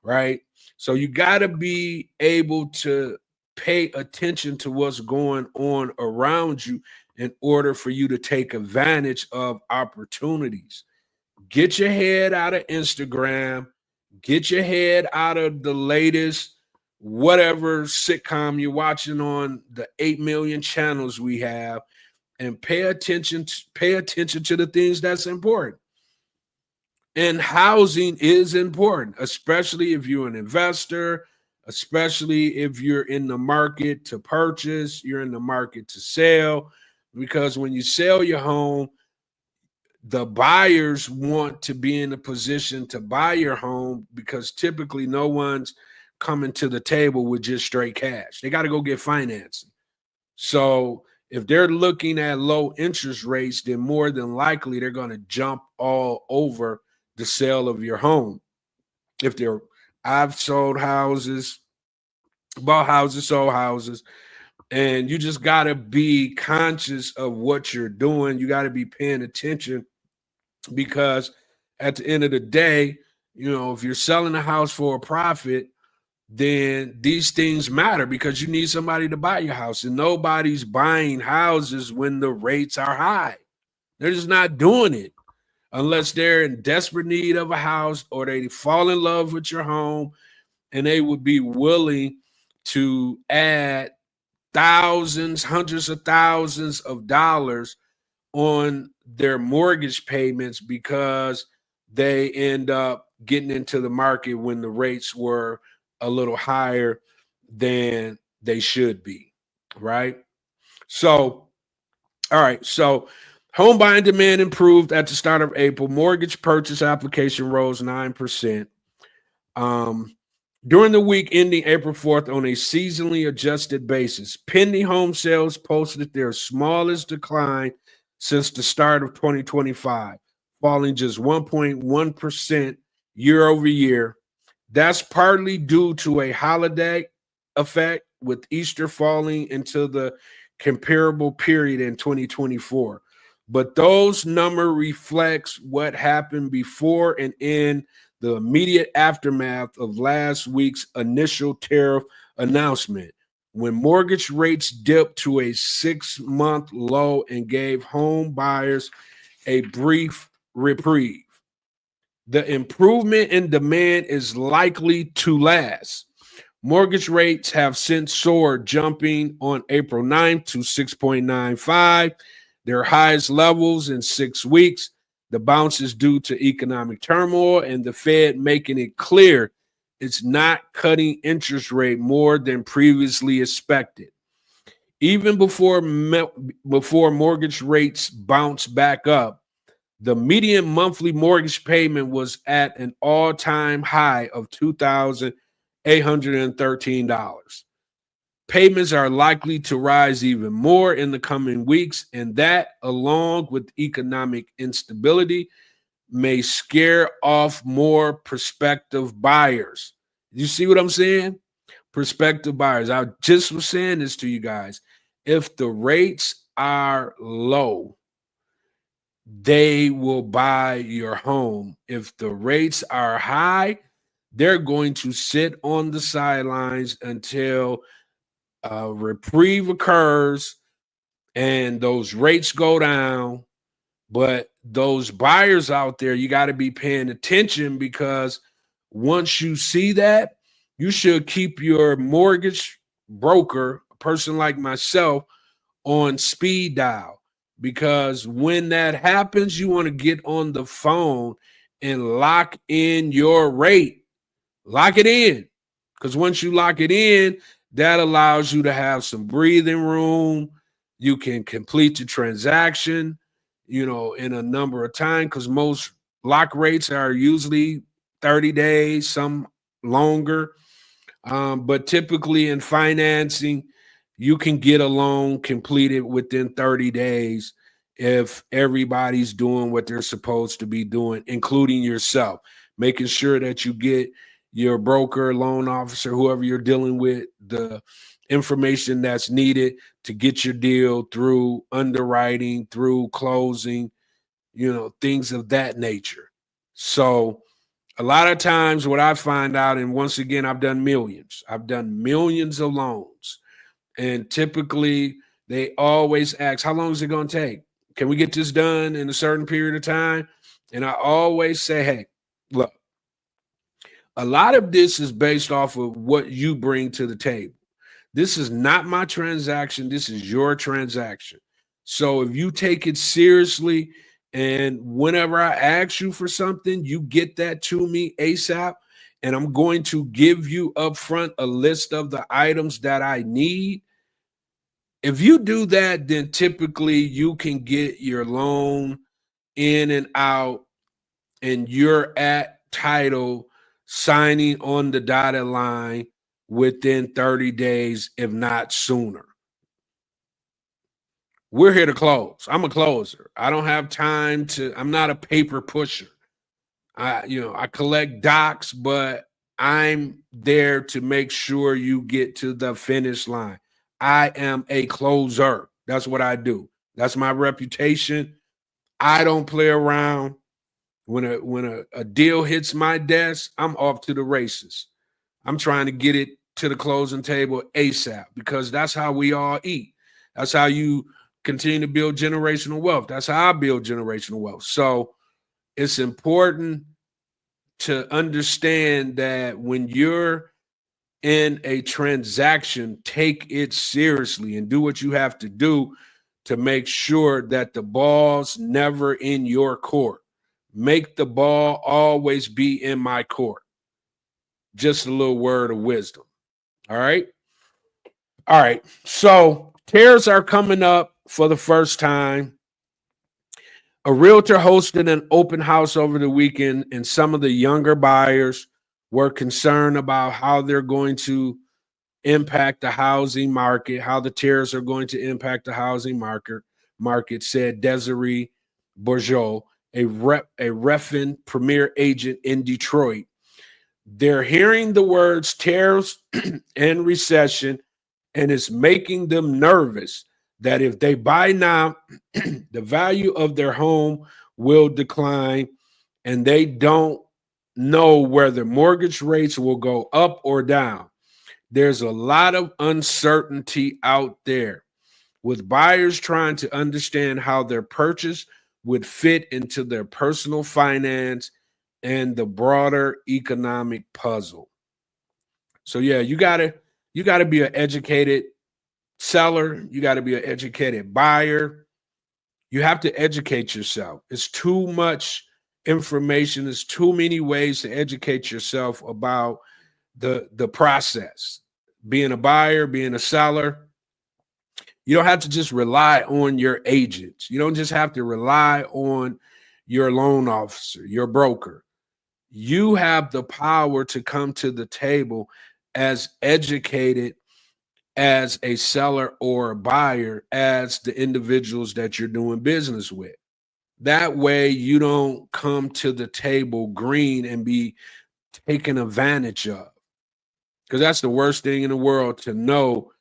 right? So you got to be able to pay attention to what's going on around you in order for you to take advantage of opportunities. Get your head out of Instagram, get your head out of the latest whatever sitcom you're watching on the 8 million channels we have, and pay attention to the things that's important. And housing is important, especially if you're an investor, especially if you're in the market to purchase, you're in the market to sell, because when you sell your home, the buyers want to be in a position to buy your home, because typically no one's coming to the table with just straight cash. They got to go get financing. So if they're looking at low interest rates, then more than likely they're going to jump all over the sale of your home. If they're, I've sold houses, bought houses, sold houses, and you just got to be conscious of what you're doing. You got to be paying attention, because at the end of the day, you know, if you're selling a house for a profit, then these things matter, because you need somebody to buy your house, and nobody's buying houses when the rates are high. They're just not doing it unless they're in desperate need of a house or they fall in love with your home and they would be willing to add thousands, hundreds of thousands of dollars on their mortgage payments because they end up getting into the market when the rates were a little higher than they should be, right? So, all right. So home buying demand improved at the start of April. Mortgage purchase application rose 9%. During the week ending April 4th on a seasonally adjusted basis, pending home sales posted their smallest decline since the start of 2025, falling just 1.1% year over year. That's partly due to a holiday effect, with Easter falling into the comparable period in 2024. But those number reflects what happened before and in the immediate aftermath of last week's initial tariff announcement, when mortgage rates dipped to a 6-month low and gave home buyers a brief reprieve. The improvement in demand is likely to last. Mortgage rates have since soared, jumping on April 9th to 6.95, their highest levels in 6 weeks. The bounce is due to economic turmoil and the Fed making it clear it's not cutting interest rate more than previously expected. Even before mortgage rates bounce back up, the median monthly mortgage payment was at an all-time high of $2,813. Payments are likely to rise even more in the coming weeks, and that, along with economic instability, may scare off more prospective buyers. You see what I'm saying? Prospective buyers. I just was saying this to you guys. If the rates are low, they will buy your home. If the rates are high, they're going to sit on the sidelines until a reprieve occurs and those rates go down. But those buyers out there, you got to be paying attention, because once you see that, you should keep your mortgage broker, a person like myself, on speed dial, because when that happens, you want to get on the phone and lock in your rate. Lock it in, because once you lock it in, that allows you to have some breathing room. You can complete the transaction, in a number of time, because most lock rates are usually 30 days, some longer. But typically in financing, you can get a loan completed within 30 days if everybody's doing what they're supposed to be doing, including yourself, making sure that you get your broker, loan officer, whoever you're dealing with, the information that's needed to get your deal through underwriting, through closing, things of that nature. So a lot of times what I find out, and once again, I've done millions of loans. And typically they always ask, how long is it going to take? Can we get this done in a certain period of time? And I always say, hey, look, a lot of this is based off of what you bring to the table. This is not my transaction. This is your transaction. So if you take it seriously, and whenever I ask you for something, you get that to me ASAP, and I'm going to give you upfront a list of the items that I need. If you do that, then typically you can get your loan in and out, and you're at title signing on the dotted line within 30 days, if not sooner. We're here to close. I'm a closer. I don't have time I'm not a paper pusher. I collect docs, but I'm there to make sure you get to the finish line. I am a closer. That's what I do. That's my reputation. I don't play around. When a deal hits my desk, I'm off to the races. I'm trying to get it to the closing table ASAP, because that's how we all eat. That's how you continue to build generational wealth. That's how I build generational wealth. So it's important to understand that when you're in a transaction, take it seriously and do what you have to do to make sure that the ball's never in your court. Make the ball always be in my court. Just a little word of wisdom. All right. All right. So tariffs are coming up for the first time. A realtor hosted an open house over the weekend, and some of the younger buyers were concerned about how they're going to impact the housing market, how the tariffs are going to impact the housing market, said Desiree Bourgeau, a Refin premier agent in Detroit. They're hearing the words tariffs and recession, and it's making them nervous that if they buy now, the value of their home will decline, and they don't know whether mortgage rates will go up or down. There's a lot of uncertainty out there, with buyers trying to understand how their purchase would fit into their personal finance and the broader economic puzzle. So yeah, you gotta be an educated seller. You got to be an educated buyer. You have to educate yourself. It's too much information. There's too many ways to educate yourself about the process. Being a buyer, being a seller. You don't have to just rely on your agents. You don't just have to rely on your loan officer, your broker. You have the power to come to the table as educated as a seller or a buyer as the individuals that you're doing business with. That way you don't come to the table green and be taken advantage of. Because that's the worst thing in the world, to know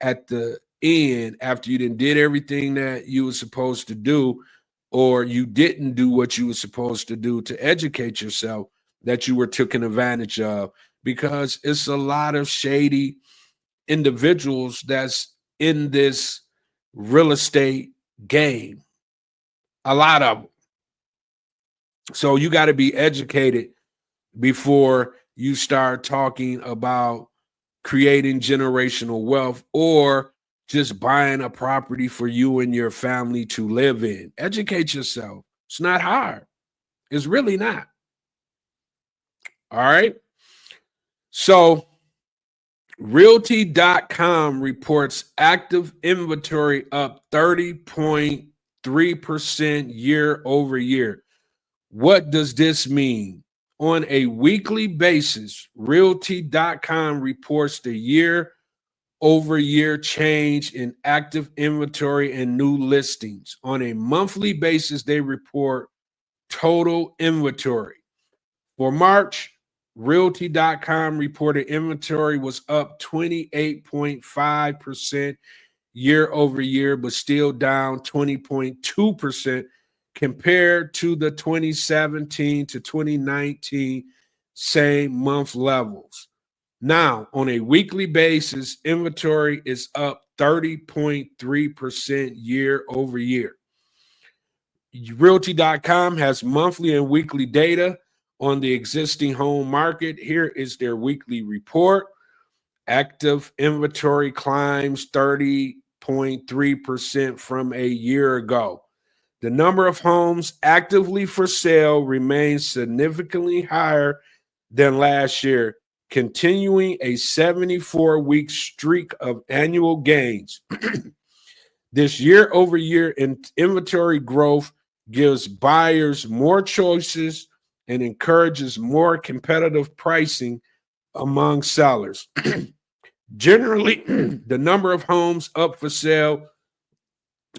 at the end, after you did everything that you were supposed to do, or you didn't do what you were supposed to do to educate yourself, that you were taken advantage of. Because it's a lot of shady individuals that's in this real estate game. A lot of them. So you got to be educated before you start talking about creating generational wealth or just buying a property for you and your family to live in. Educate yourself. It's not hard. It's really not. All right. So Realty.com reports active inventory up 30.3% year over year. What does this mean? On a weekly basis, Realty.com reports the year over year change in active inventory and new listings. On a monthly basis, they report total inventory. For March, Realty.com reported inventory was up 28.5% year over year, but still down 20.2% compared to the 2017 to 2019 same month levels. Now, on a weekly basis, inventory is up 30.3% year over year. Realty.com has monthly and weekly data on the existing home market. Here is their weekly report. Active inventory climbs 30.3% from a year ago. The number of homes actively for sale remains significantly higher than last year, continuing a 74-week streak of annual gains. This year-over-year inventory growth gives buyers more choices and encourages more competitive pricing among sellers. Generally, the number of homes up for sale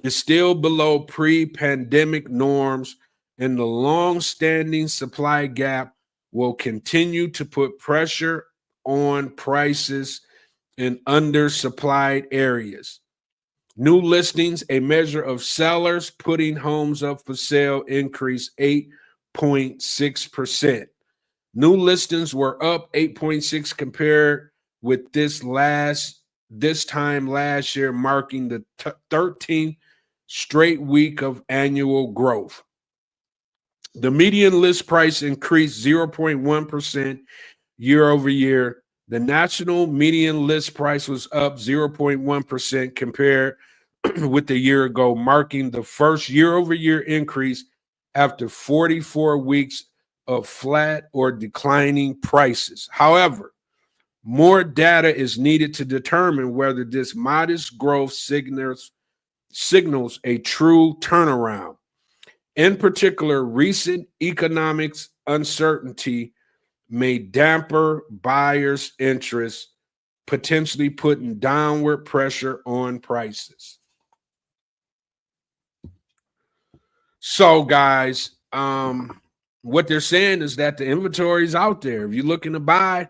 is still below pre-pandemic norms, and the long-standing supply gap will continue to put pressure on prices in undersupplied areas. New listings, a measure of sellers putting homes up for sale, increased 8.6%. New listings were up 8.6 compared with this time last year, marking the 13th straight week of annual growth. The median list price increased 0.1% year over year. The national median list price was up 0.1% compared with a year ago, marking the first year-over-year increase after 44 weeks of flat or declining prices. However, more data is needed to determine whether this modest growth signals a true turnaround. In particular, recent economics uncertainty may dampen buyers' interest, potentially putting downward pressure on prices. So, guys, what they're saying is that the inventory is out there. If you're looking to buy,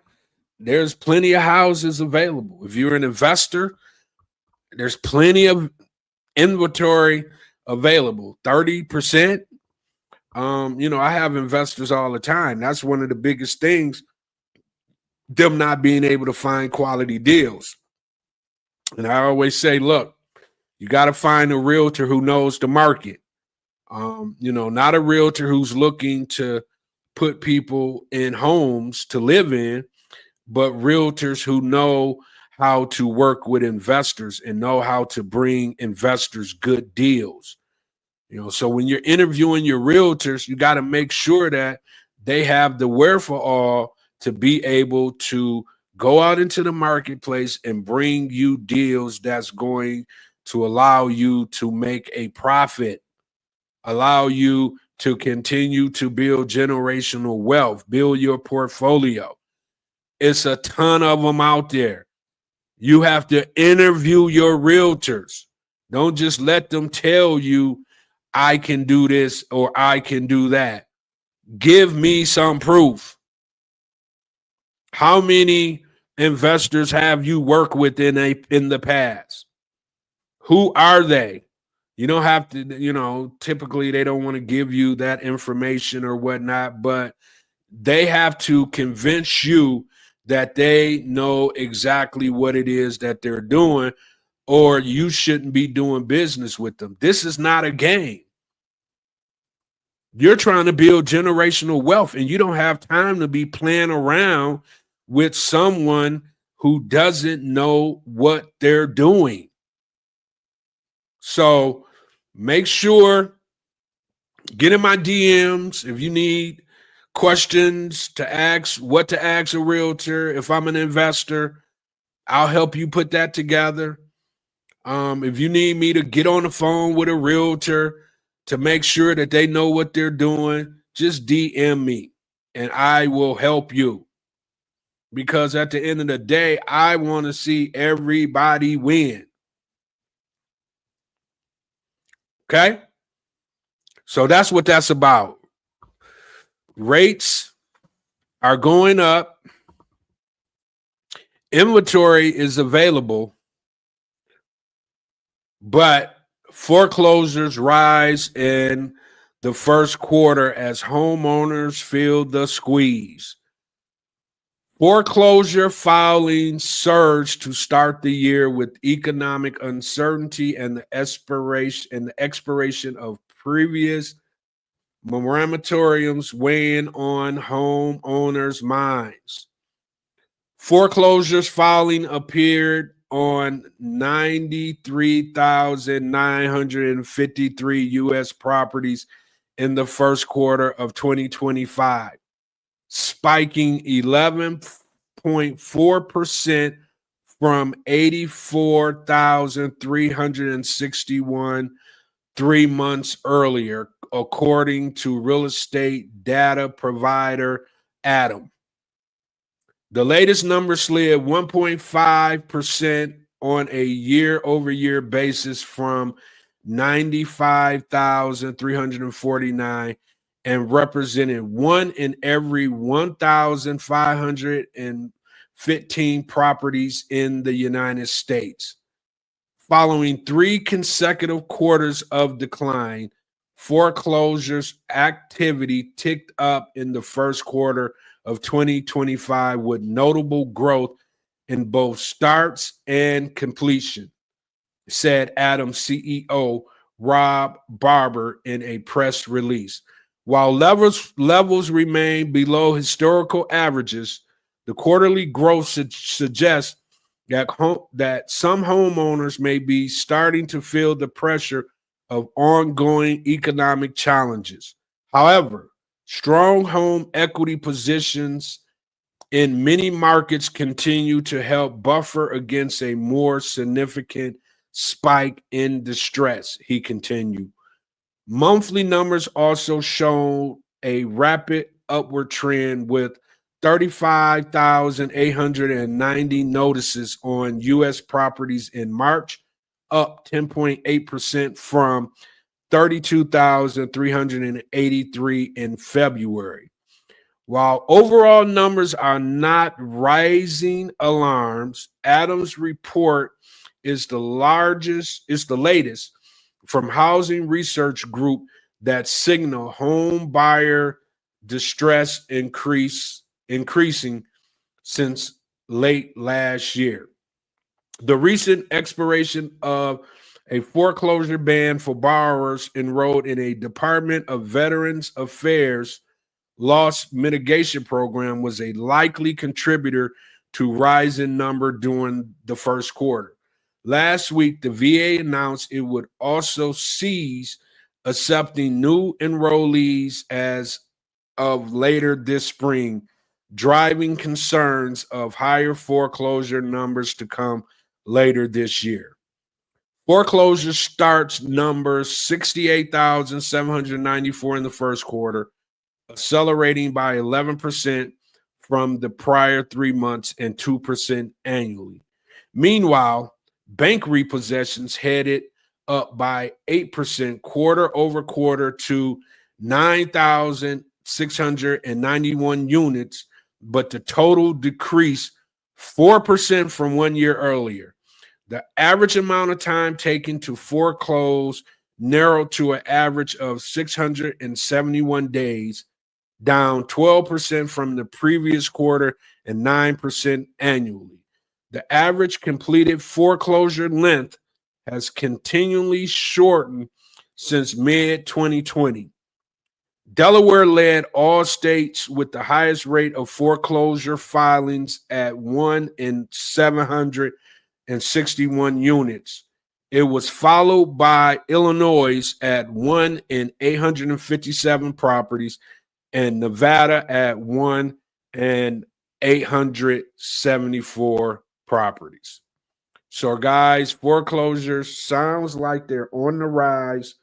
there's plenty of houses available. If you're an investor, there's plenty of inventory available. 30%. I have investors all the time. That's one of the biggest things, them not being able to find quality deals. And I always say, look, you got to find a realtor who knows the market. Not a realtor who's looking to put people in homes to live in, but realtors who know how to work with investors and know how to bring investors good deals. So when you're interviewing your realtors, you got to make sure that they have the wherewithal to be able to go out into the marketplace and bring you deals that's going to allow you to make a profit, allow you to continue to build generational wealth, build your portfolio. It's a ton of them out there. You have to interview your realtors. Don't just let them tell you, I can do this or I can do that. Give me some proof. How many investors have you worked with in the past? Who are they? You don't have to, typically they don't want to give you that information or whatnot, but they have to convince you that they know exactly what it is that they're doing, or you shouldn't be doing business with them. This is not a game. You're trying to build generational wealth, and you don't have time to be playing around with someone who doesn't know what they're doing. So make sure, get in my DMs if you need questions to ask, what to ask a realtor. If I'm an investor, I'll help you put that together. If you need me to get on the phone with a realtor to make sure that they know what they're doing, just DM me and I will help you. Because at the end of the day, I want to see everybody win. Okay? So that's what that's about. Rates are going up. Inventory is available, but foreclosures rise in the first quarter as homeowners feel the squeeze. Foreclosure filing surged to start the year with economic uncertainty and the expiration of previous moratoriums weighing on homeowners' minds. Foreclosures filing appeared on 93,953 U.S. properties in the first quarter of 2025, spiking 11.4% from 84,361 3 months earlier, according to real estate data provider Adam. The latest number slid 1.5% on a year-over-year basis from 95,349 and represented 1 in every 1,515 properties in the United States. Following 3 consecutive quarters of decline, foreclosures activity ticked up in the first quarter of 2025 with notable growth in both starts and completion, said Adam CEO Rob Barber in a press release. While levels remain below historical averages, the quarterly growth suggests that some homeowners may be starting to feel the pressure of ongoing economic challenges. However, strong home equity positions in many markets continue to help buffer against a more significant spike in distress, he continued. Monthly numbers also show a rapid upward trend with 35,890 notices on U.S. properties in March, up 10.8% from 32,383 in February. While overall numbers are not rising alarms, Adams' report is the latest from Housing Research Group that signal home buyer distress increasing since late last year. The recent expiration of a foreclosure ban for borrowers enrolled in a Department of Veterans Affairs loss mitigation program was a likely contributor to rising number during the first quarter. Last week, the VA announced it would also cease accepting new enrollees as of later this spring, driving concerns of higher foreclosure numbers to come later this year. Foreclosure starts numbers 68,794 in the first quarter, accelerating by 11% from the prior 3 months and 2% annually. Meanwhile, bank repossessions headed up by 8% quarter over quarter to 9,691 units, but the total decreased 4% from 1 year earlier. The average amount of time taken to foreclose narrowed to an average of 671 days, down 12% from the previous quarter and 9% annually. The average completed foreclosure length has continually shortened since mid-2020. Delaware led all states with the highest rate of foreclosure filings at 1 in 761 units. It was followed by Illinois at 1 in 857 properties and Nevada at 1 in 874 properties. So, guys, foreclosures sounds like they're on the rise.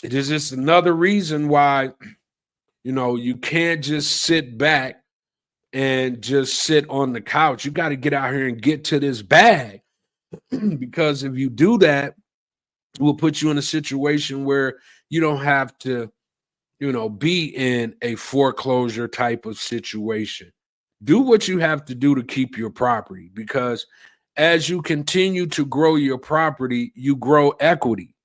It is just another reason why, you can't just sit back and just sit on the couch. You got to get out here and get to this bag because if you do that, it will put you in a situation where you don't have to, be in a foreclosure type of situation. Do what you have to do to keep your property, because as you continue to grow your property, you grow equity.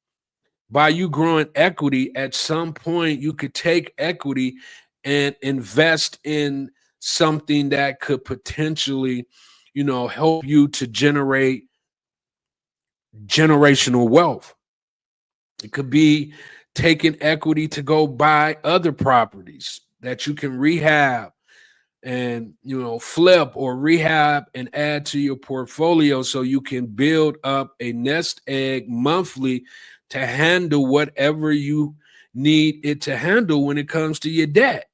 By you growing equity, at some point you could take equity and invest in something that could potentially, help you to generate generational wealth. It could be taking equity to go buy other properties that you can rehab and flip or rehab and add to your portfolio so you can build up a nest egg monthly to handle whatever you need it to handle when it comes to your debt.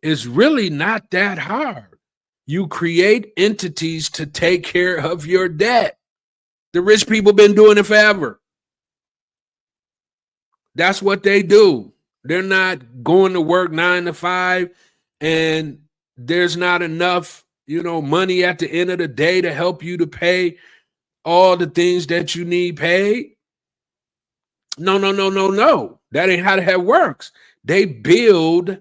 It's really not that hard. You create entities to take care of your debt. The rich people been doing it forever. That's what they do. They're not going to work 9 to 5 and there's not enough, money at the end of the day to help you to pay all the things that you need paid. No. That ain't how that works. They build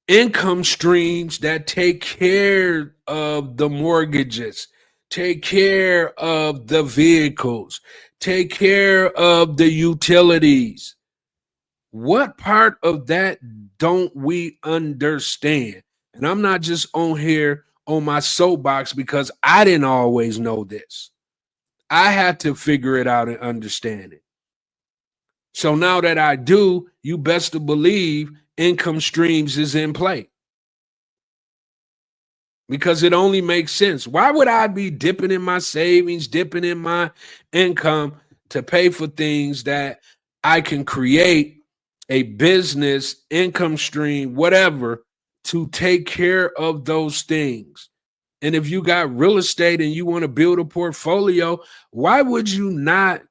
income streams that take care of the mortgages, take care of the vehicles, take care of the utilities. What part of that don't we understand? And I'm not just on here on my soapbox because I didn't always know this. I had to figure it out and understand it. So now that I do, you best to believe income streams is in play. Because it only makes sense. Why would I be dipping in my savings, dipping in my income to pay for things that I can create a business, income stream, whatever, to take care of those things? And if you got real estate and you want to build a portfolio, why would you not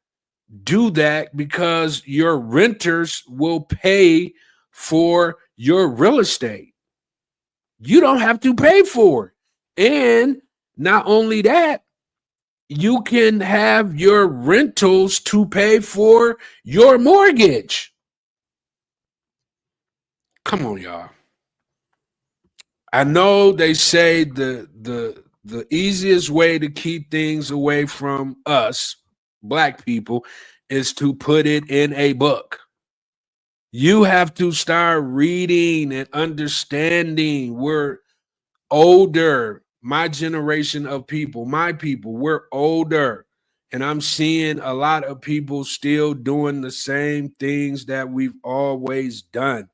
do that? Because your renters will pay for your real estate. You don't have to pay for it. And not only that, you can have your rentals to pay for your mortgage. Come on, y'all. I know they say the easiest way to keep things away from us, Black people, is to put it in a book. You have to start reading and understanding. We're older. My generation of people, my people, we're older. And I'm seeing a lot of people still doing the same things that we've always done.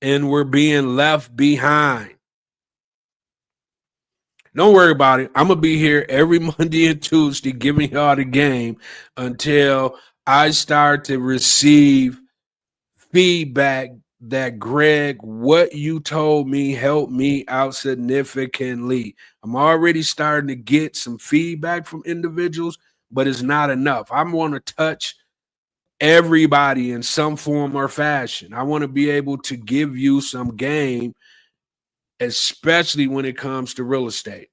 And we're being left behind. Don't worry about it. I'm gonna be here every Monday and Tuesday giving y'all the game until I start to receive feedback that Greg, what you told me helped me out significantly. I'm already starting to get some feedback from individuals, but it's not enough. I want to touch everybody in some form or fashion. I want to be able to give you some game, especially when it comes to real estate.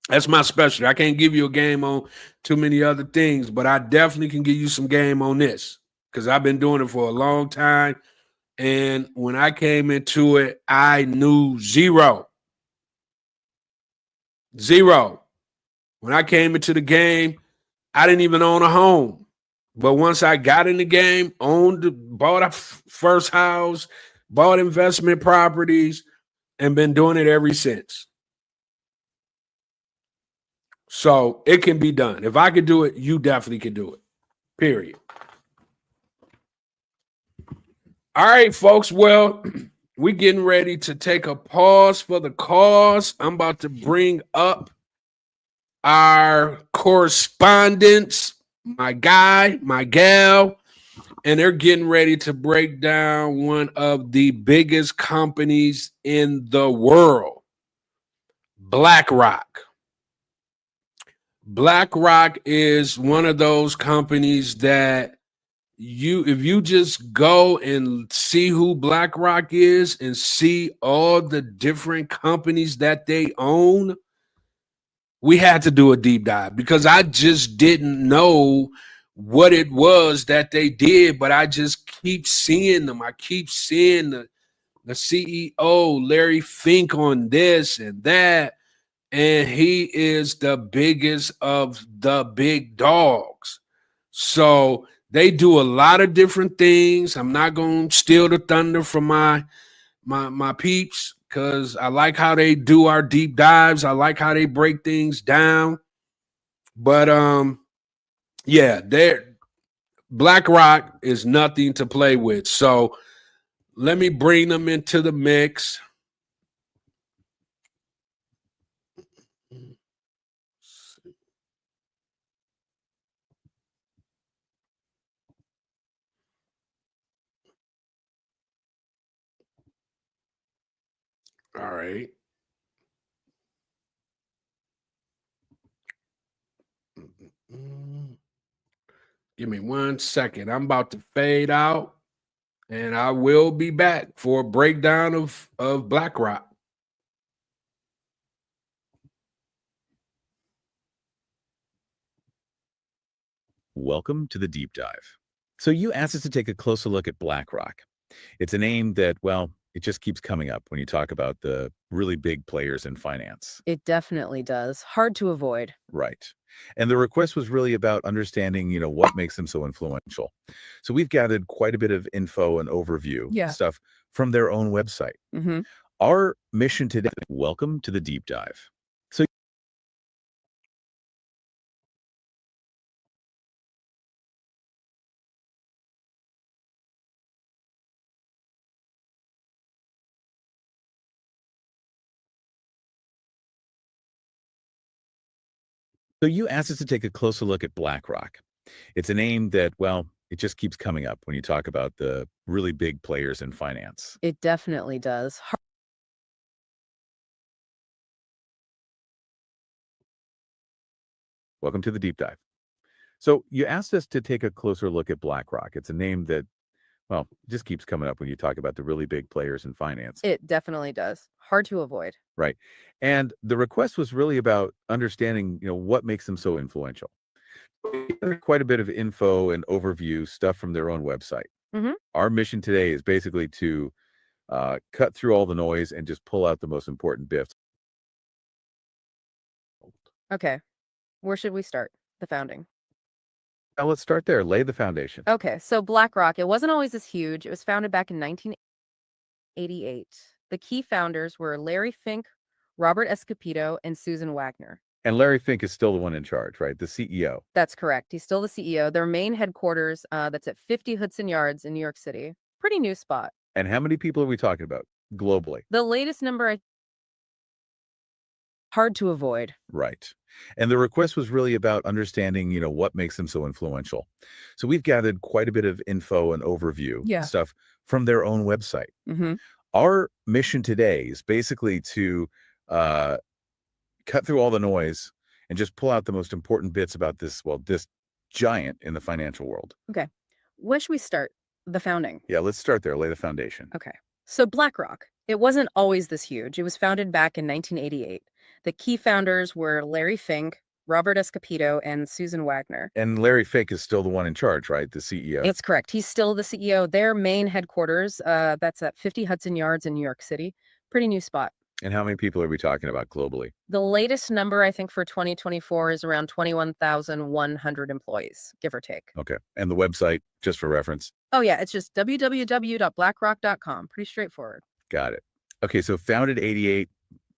That's my specialty. I can't give you a game on too many other things, but I definitely can give you some game on this because I've been doing it for a long time. And when I came into it, I knew zero. When I came into the game, I didn't even own a home. But once I got in the game, bought a first house, bought investment properties, and been doing it ever since. So it can be done. If I could do it, you definitely can do it. Period. All right, folks. Well, we're getting ready to take a pause for the cause. I'm about to bring up our correspondents, my guy, my gal, and they're getting ready to break down one of the biggest companies in the world, BlackRock. BlackRock is one of those companies that if you just go and see who BlackRock is and see all the different companies that they own, we had to do a deep dive because I just didn't know what it was that they did, but I just keep seeing them. I keep seeing the CEO, Larry Fink, on this and that, and he is the biggest of the big dogs. So they do a lot of different things. I'm not going to steal the thunder from my peeps because I like how they do our deep dives. I like how they break things down. But yeah, BlackRock is nothing to play with. So let me bring them into the mix. All right. Give me 1 second. I'm about to fade out, and I will be back for a breakdown of BlackRock. Welcome to the deep dive. So you asked us to take a closer look at BlackRock. It's a name that, well, it just keeps coming up when you talk about the really big players in finance. It definitely does. Hard to avoid. Right. And the request was really about understanding, what makes them so influential. So we've gathered quite a bit of info and overview stuff from their own website. Mm-hmm. Our mission today, welcome to the deep dive. So you asked us to take a closer look at BlackRock. It's a name that, well, it just keeps coming up when you talk about the really big players in finance. It definitely does. Welcome to the deep dive. So you asked us to take a closer look at BlackRock. It's a name that, well, just keeps coming up when you talk about the really big players in finance. It definitely does. Hard to avoid. Right. And the request was really about understanding, what makes them so influential. There's quite a bit of info and overview stuff from their own website. Mm-hmm. Our mission today is basically to cut through all the noise and just pull out the most important bits. Okay. Where should we start? The founding. Now let's start there. Lay the foundation. Okay. So BlackRock, it wasn't always this huge. It was founded back in 1988. The key founders were Larry Fink, Robert Escopedo, and Susan Wagner. And Larry Fink is still the one in charge, right? The CEO. That's correct. He's still the CEO. Their main headquarters, that's at 50 Hudson Yards in New York City. Pretty new spot. And how many people are we talking about globally? The latest number hard to avoid. Right. And the request was really about understanding, what makes them so influential. So we've gathered quite a bit of info and overview Yeah. stuff from their own website. Hmm. Our mission today is basically to uh, cut through all the noise and just pull out the most important bits about this giant in the financial world. Okay. Where should we start? The founding. Yeah, let's start there, lay the foundation. Okay. So BlackRock, it wasn't always this huge. It was founded back in 1988. The key founders were Larry Fink, Robert Escopedo, and Susan Wagner. And Larry Fink is still the one in charge, right? The CEO. It's correct. He's still the CEO. Their main headquarters, that's at 50 Hudson Yards in New York City. Pretty new spot. And how many people are we talking about globally? The latest number, I think, for 2024 is around 21,100 employees, give or take. Okay. And the website, just for reference? Oh, yeah. It's just www.blackrock.com. Pretty straightforward. Got it. Okay. So founded 88,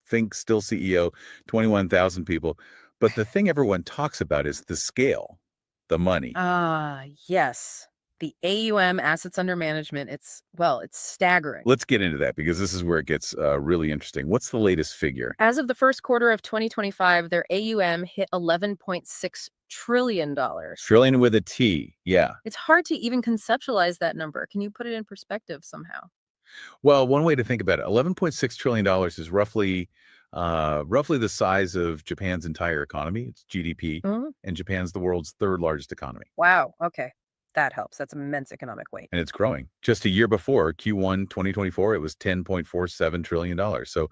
Fink still CEO, 21,000 people. But the thing everyone talks about is the scale, the money. Yes. The AUM, assets under management, it's staggering. Let's get into that because this is where it gets really interesting. What's the latest figure? As of the first quarter of 2025, their AUM hit $11.6 trillion. Trillion with a T. Yeah. It's hard to even conceptualize that number. Can you put it in perspective somehow? Well, one way to think about it, $11.6 trillion is roughly the size of Japan's entire economy. It's GDP, and Japan's the world's third largest economy. Wow. Okay. That helps. That's immense economic weight. And it's growing. Just a year before, Q1 2024, it was $10.47 trillion. So,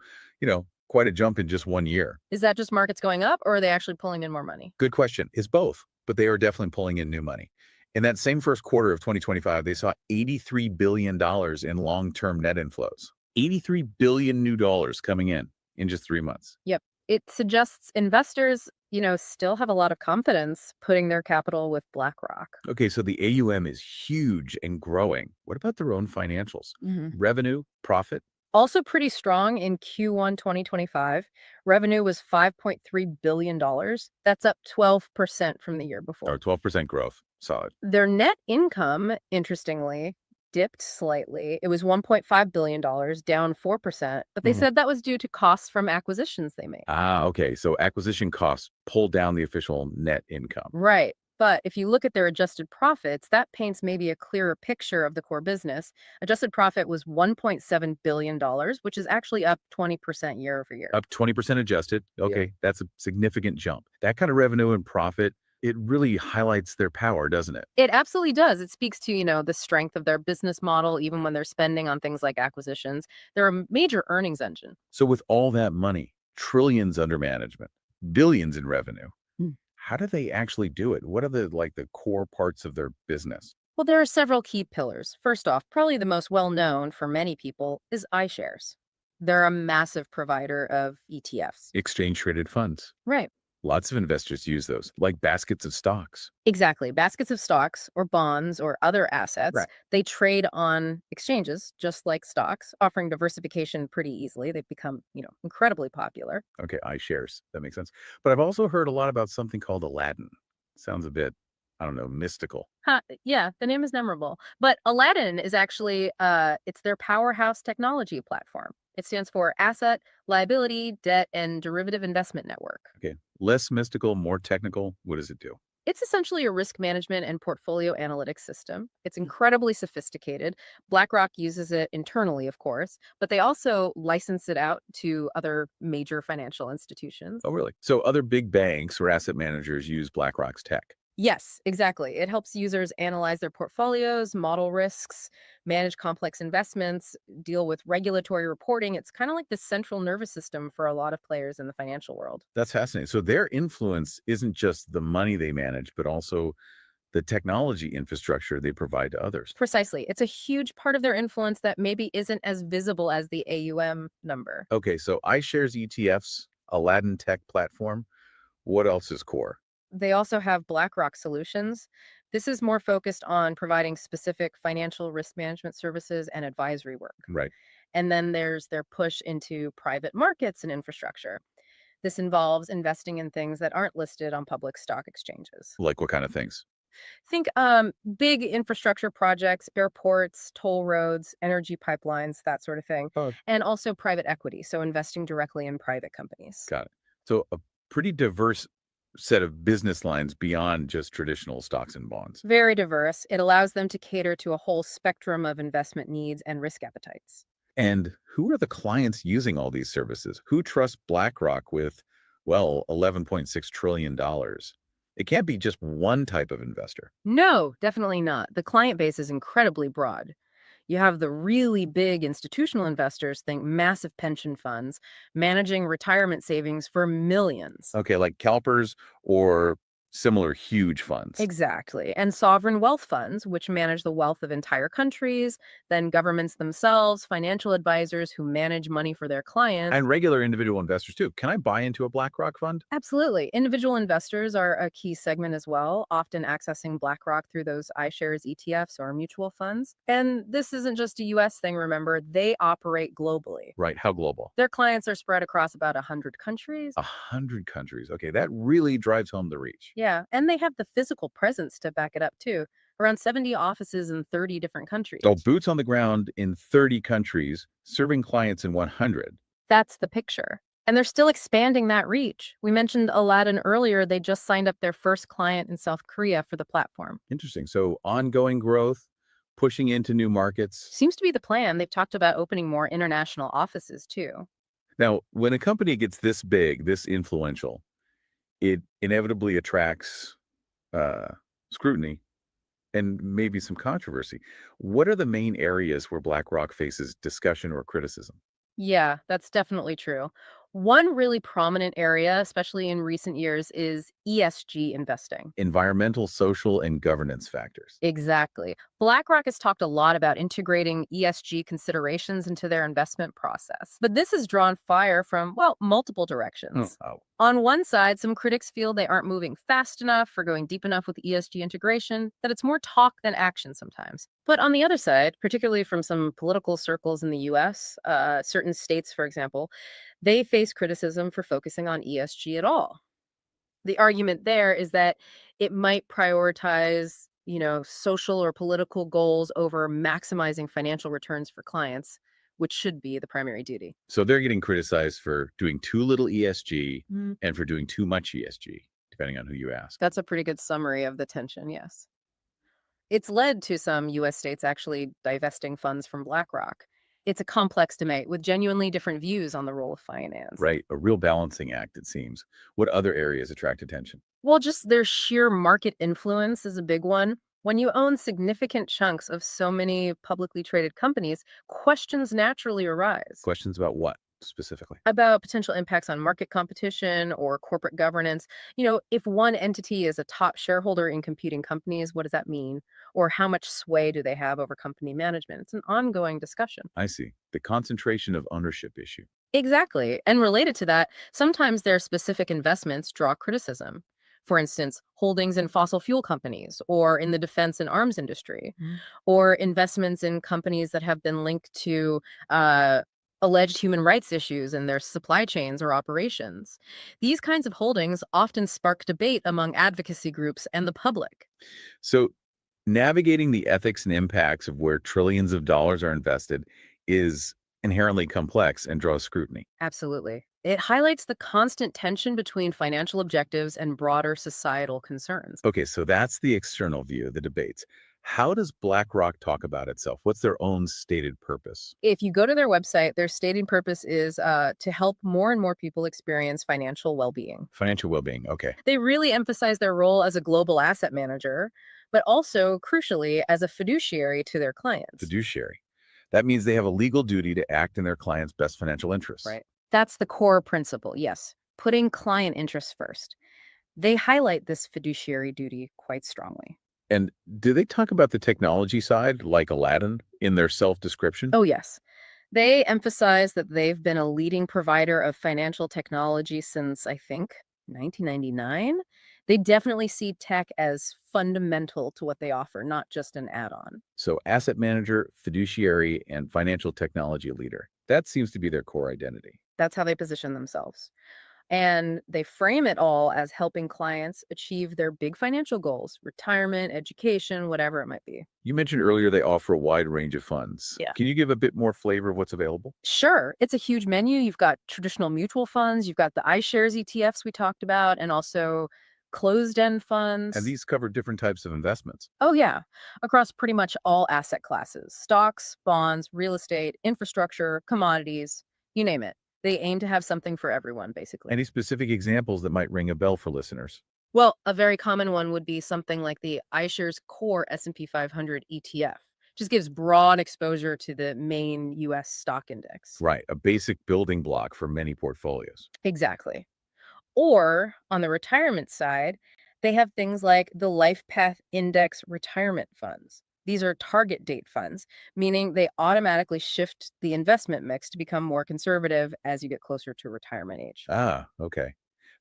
quite a jump in just 1 year. Is that just markets going up, or are they actually pulling in more money? Good question. It's both, but they are definitely pulling in new money. In that same first quarter of 2025, they saw $83 billion in long-term net inflows. 83 billion new dollars coming in just 3 months. Yep. It suggests investors, still have a lot of confidence putting their capital with BlackRock. Okay, so the AUM is huge and growing. What about their own financials? Revenue, profit? Also pretty strong in Q1 2025. Revenue was $5.3 billion. That's up 12% from the year before. Or 12% growth. Solid. Their net income, interestingly, dipped slightly. It was $1.5 billion, down 4%, but they said that was due to costs from acquisitions they made. Okay. So acquisition costs pull down the official net income. Right. But if you look at their adjusted profits, that paints maybe a clearer picture of the core business. Adjusted profit was $1.7 billion, which is actually up 20% year over year. Up 20% adjusted. Okay. That's a significant jump. That kind of revenue and profit, it really highlights their power, doesn't it? It absolutely does. It speaks to, the strength of their business model, even when they're spending on things like acquisitions. They're a major earnings engine. So with all that money, trillions under management, billions in revenue, how do they actually do it? What are the core parts of their business? Well, there are several key pillars. First off, probably the most well-known for many people is iShares. They're a massive provider of ETFs. Exchange-traded funds. Right. Lots of investors use those, like baskets of stocks. Exactly. Baskets of stocks or bonds or other assets. Right. They trade on exchanges, just like stocks, offering diversification pretty easily. They've become, incredibly popular. Okay, iShares. That makes sense. But I've also heard a lot about something called Aladdin. Sounds a bit, I don't know, mystical. Yeah, the name is memorable. But Aladdin is actually, it's their powerhouse technology platform. It stands for Asset, Liability, Debt, and Derivative Investment Network. Okay, less mystical, more technical. What does it do? It's essentially a risk management and portfolio analytics system. It's incredibly sophisticated. BlackRock uses it internally, of course, but they also license it out to other major financial institutions. Oh, really? So other big banks or asset managers use BlackRock's tech. Yes, exactly. It helps users analyze their portfolios, model risks, manage complex investments, deal with regulatory reporting. It's kind of like the central nervous system for a lot of players in the financial world. That's fascinating. So their influence isn't just the money they manage, but also the technology infrastructure they provide to others. Precisely. It's a huge part of their influence that maybe isn't as visible as the AUM number. Okay, so iShares ETFs, Aladdin tech platform. What else is core? They also have BlackRock Solutions. This is more focused on providing specific financial risk management services and advisory work. Right. And then there's their push into private markets and infrastructure. This involves investing in things that aren't listed on public stock exchanges. Like what kind of things? Think big infrastructure projects, airports, toll roads, energy pipelines, that sort of thing. Oh. And also private equity, so investing directly in private companies. Got it. So a pretty diverse set of business lines beyond just traditional stocks and bonds. Very diverse. It allows them to cater to a whole spectrum of investment needs and risk appetites. And who are the clients using all these services? Who trusts BlackRock with, well, $11.6 trillion? It can't be just one type of investor. No, definitely not. The client base is incredibly broad. You have the really big institutional investors, think massive pension funds, managing retirement savings for millions. Okay, like CalPERS or similar huge funds. Exactly. And sovereign wealth funds, which manage the wealth of entire countries, then governments themselves, financial advisors who manage money for their clients. And regular individual investors too. Can I buy into a BlackRock fund? Absolutely. Individual investors are a key segment as well, often accessing BlackRock through those iShares ETFs or mutual funds. And this isn't just a US thing, remember, they operate globally. Right, how global? Their clients are spread across about 100 countries. 100 countries. Okay, that really drives home the reach. Yeah, and they have the physical presence to back it up too. Around 70 offices in 30 different countries. So boots on the ground in 30 countries, serving clients in 100. That's the picture. And they're still expanding that reach. We mentioned Aladdin earlier. They just signed up their first client in South Korea for the platform. Interesting. So ongoing growth, pushing into new markets. Seems to be the plan. They've talked about opening more international offices too. Now, when a company gets this big, this influential, it inevitably attracts scrutiny and maybe some controversy. What are the main areas where BlackRock faces discussion or criticism? Yeah, that's definitely true. One really prominent area, especially in recent years, is ESG investing. Environmental, social, and governance factors. Exactly. BlackRock has talked a lot about integrating ESG considerations into their investment process. But this has drawn fire from, well, multiple directions. Oh, On one side, some critics feel they aren't moving fast enough or going deep enough with ESG integration, that it's more talk than action sometimes. But on the other side, particularly from some political circles in the US, certain states, for example, they face criticism for focusing on ESG at all. The argument there is that it might prioritize, social or political goals over maximizing financial returns for clients, which should be the primary duty. so they're getting criticized for doing too little ESG Mm. and for doing too much ESG, depending on who you ask. That's a pretty good summary of the tension, yes. It's led to some US states actually divesting funds from BlackRock. It's a complex debate with genuinely different views on the role of finance. Right, a real balancing act, it seems. What other areas attract attention? Well, just their sheer market influence is a big one. When you own significant chunks of so many publicly traded companies, questions naturally arise Questions about what specifically? about potential impacts on market competition or corporate governance. If one entity is a top shareholder in competing companies, what does that mean? Or how much sway do they have over company management? It's an ongoing discussion. I see. The concentration of ownership issue. Exactly. And related to that, sometimes their specific investments draw criticism. For instance, holdings in fossil fuel companies or in the defense and arms industry, or investments in companies that have been linked to alleged human rights issues in their supply chains or operations. These kinds of holdings often spark debate among advocacy groups and the public. So, navigating the ethics and impacts of where trillions of dollars are invested is inherently complex and draws scrutiny. Absolutely. It highlights the constant tension between financial objectives and broader societal concerns. Okay, so that's the external view, the debates. How does BlackRock talk about itself? What's their own stated purpose? If you go to their website, their stated purpose is to help more and more people experience financial well-being. Financial well-being. Okay. They really emphasize their role as a global asset manager, but also, crucially, as a fiduciary to their clients. Fiduciary. That means they have a legal duty to act in their client's best financial interests. Right. That's the core principle, yes. Putting client interests first. They highlight this fiduciary duty quite strongly. And do they talk about the technology side, like Aladdin, in their self-description? Oh, yes. They emphasize that they've been a leading provider of financial technology since, I think, 1999. They definitely see tech as fundamental to what they offer, not just an add-on. So asset manager, fiduciary, and financial technology leader. That seems to be their core identity. That's how they position themselves. And they frame it all as helping clients achieve their big financial goals, retirement, education, whatever it might be. You mentioned earlier they offer a wide range of funds. Yeah. Can you give a bit more flavor of what's available? Sure, it's a huge menu. You've got traditional mutual funds, you've got the iShares ETFs we talked about, and also closed-end funds. And these cover different types of investments. Oh, yeah, across pretty much all asset classes: stocks, bonds, real estate, infrastructure, commodities, you name it. They aim to have something for everyone, basically. Any specific examples that might ring a bell for listeners? Well, a very common one would be something like the iShares Core S&P 500 ETF. Just gives broad exposure to the main US stock index. Right, a basic building block for many portfolios. Exactly. Or on the retirement side, they have things like the LifePath Index Retirement Funds. These are target date funds, meaning they automatically shift the investment mix to become more conservative as you get closer to retirement age. Ah, okay.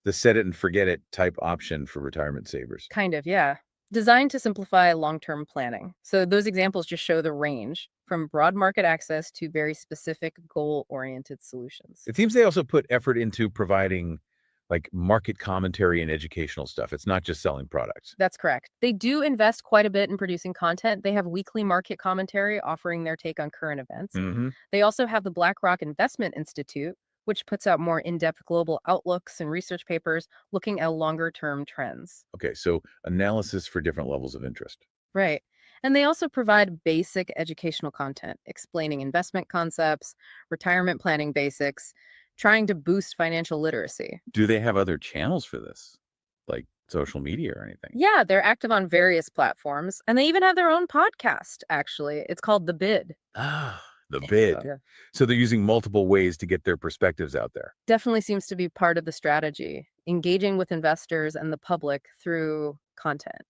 The set it and forget it type option for retirement savers. Kind of, yeah. Designed to simplify long-term planning. So those examples just show the range from broad market access to very specific goal-oriented solutions. It seems they also put effort into providing like market commentary and educational stuff. It's not just selling products. That's correct. They do invest quite a bit in producing content. They have weekly market commentary offering their take on current events. Mm-hmm. They also have the BlackRock Investment Institute, which puts out more in-depth global outlooks and research papers looking at longer-term trends. Okay, so analysis for different levels of interest. Right. And they also provide basic educational content explaining investment concepts, retirement planning basics, trying to boost financial literacy. Do they have other channels for this, like social media or anything? Yeah, they're active on various platforms, and they even have their own podcast, actually. It's called The Bid. Ah, the bid. Yeah. So they're using multiple ways to get their perspectives out there. Definitely seems to be part of the strategy, engaging with investors and the public through content.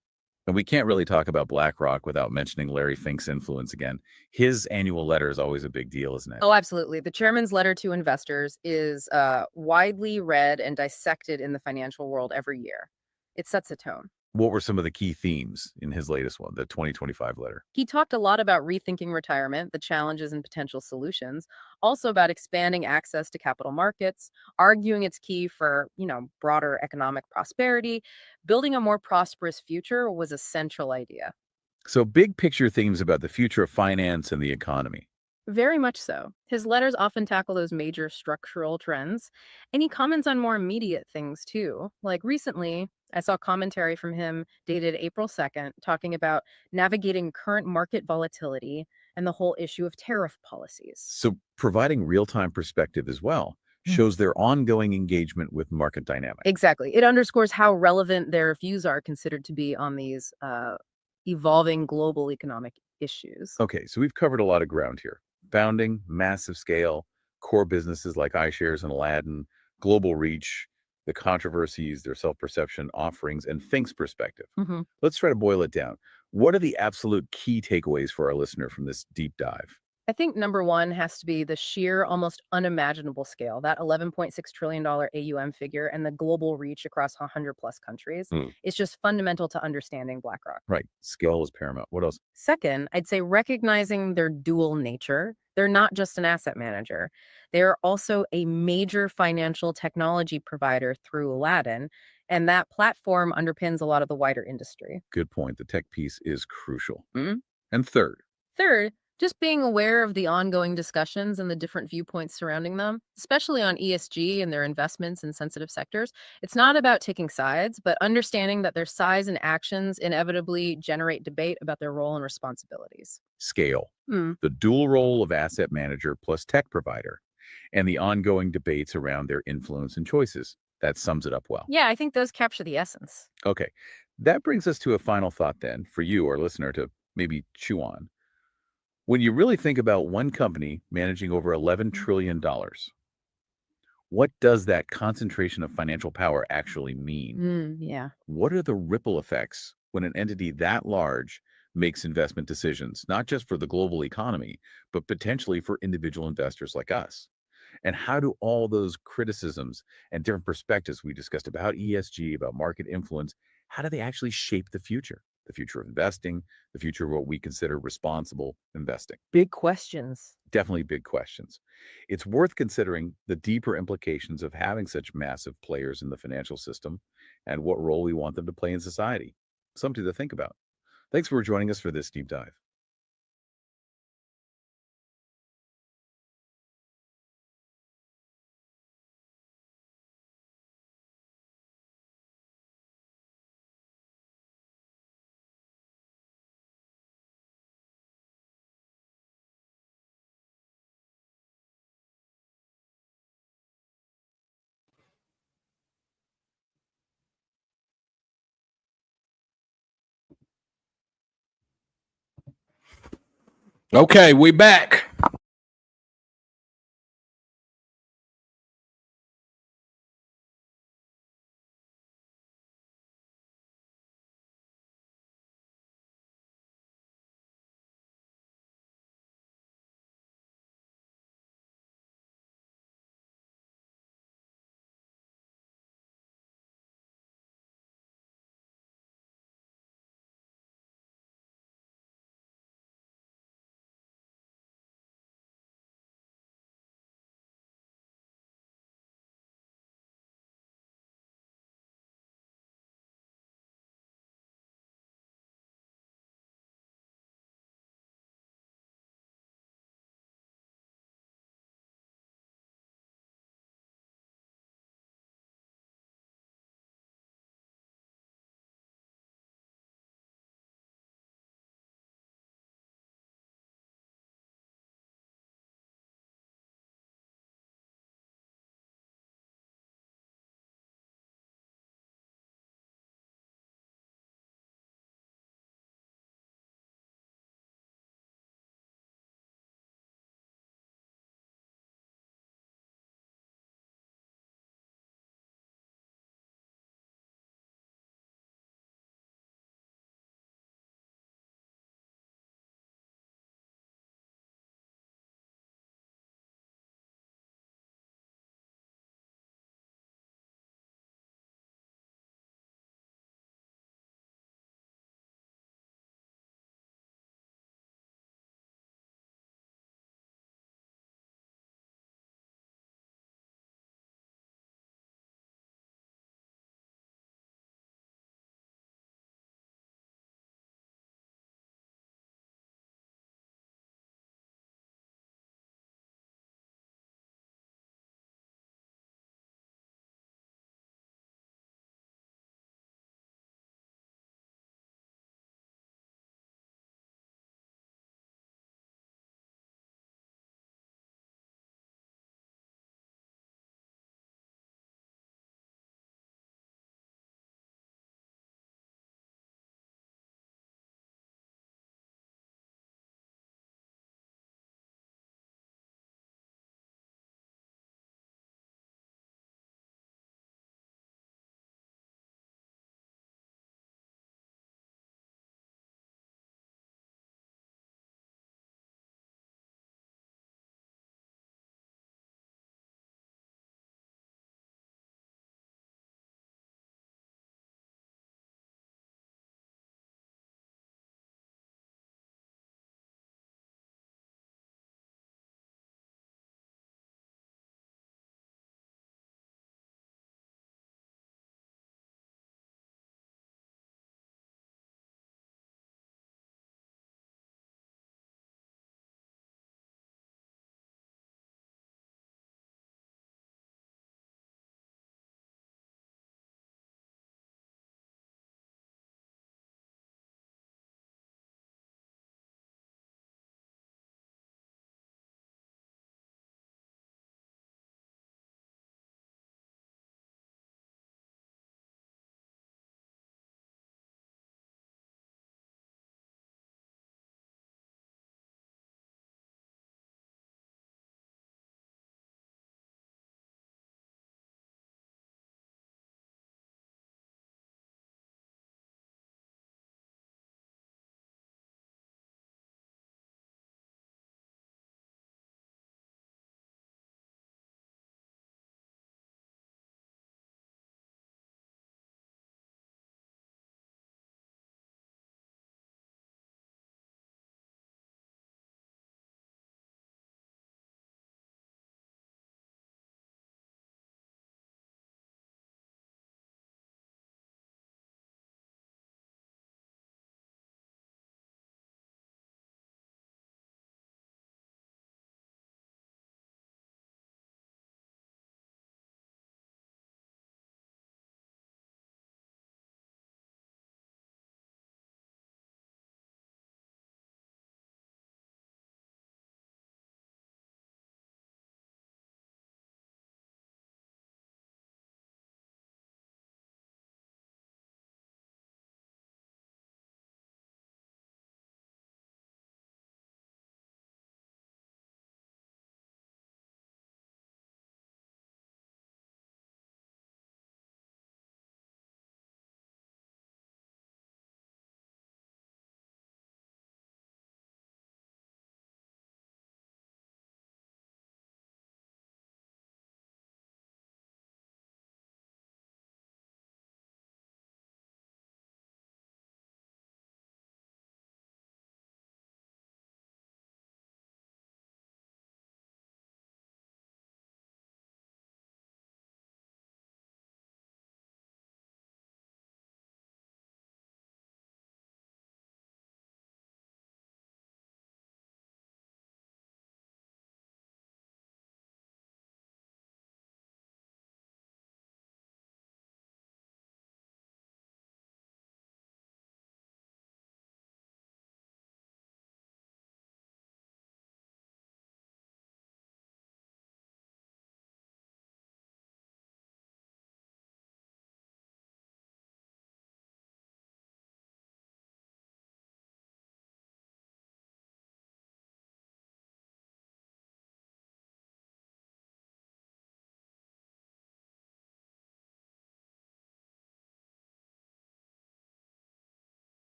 And we can't really talk about BlackRock without mentioning Larry Fink's influence again. His annual letter is always a big deal, isn't it? Oh, absolutely. The chairman's letter to investors is widely read and dissected in the financial world every year. It sets a tone. What were some of the key themes in his latest one, the 2025 letter? He talked a lot about rethinking retirement, the challenges and potential solutions, also about expanding access to capital markets, arguing it's key for, broader economic prosperity. Building a more prosperous future was a central idea. So big picture themes about the future of finance and the economy. Very much so. His letters often tackle those major structural trends, and he comments on more immediate things too. Like recently, I saw commentary from him dated April 2nd talking about navigating current market volatility and the whole issue of tariff policies. So providing real-time perspective as well Mm. shows their ongoing engagement with market dynamics. Exactly. It underscores how relevant their views are considered to be on these evolving global economic issues. Okay, so we've covered a lot of ground here. Founding, massive scale, core businesses like iShares and Aladdin, global reach, the controversies, their self-perception, offerings, and Fink's perspective. Mhm. Let's try to boil it down. What are the absolute key takeaways for our listener from this deep dive? I think number one has to be the sheer, almost unimaginable scale, that $11.6 trillion AUM figure and the global reach across 100 plus countries. Hmm. It's just fundamental to understanding BlackRock. Right, scale is paramount. What else? Second, I'd say recognizing their dual nature. They're not just an asset manager. They're also a major financial technology provider through Aladdin, and that platform underpins a lot of the wider industry. Good point. The tech piece is crucial. Mhm. And third, Third, just being aware of the ongoing discussions and the different viewpoints surrounding them, especially on ESG and their investments in sensitive sectors. It's not about taking sides, but understanding that their size and actions inevitably generate debate about their role and responsibilities. scale, Hmm. the dual role of asset manager plus tech provider, and the ongoing debates around their influence and choices. That sums it up well. Yeah, I think those capture the essence. Okay, that brings us to a final thought then for you, our listener, to maybe chew on. When you really think about one company managing over $11 trillion, what does that concentration of financial power actually mean? Yeah. What are the ripple effects when an entity that large makes investment decisions, not just for the global economy, but potentially for individual investors like us? And how do all those criticisms and different perspectives we discussed about ESG, about market influence, how do they actually shape the future? the future of investing, the future of what we consider responsible investing. Big questions. Definitely big questions. It's worth considering the deeper implications of having such massive players in the financial system and what role we want them to play in society. Something to think about. Thanks for joining us for this deep dive. Okay, we back.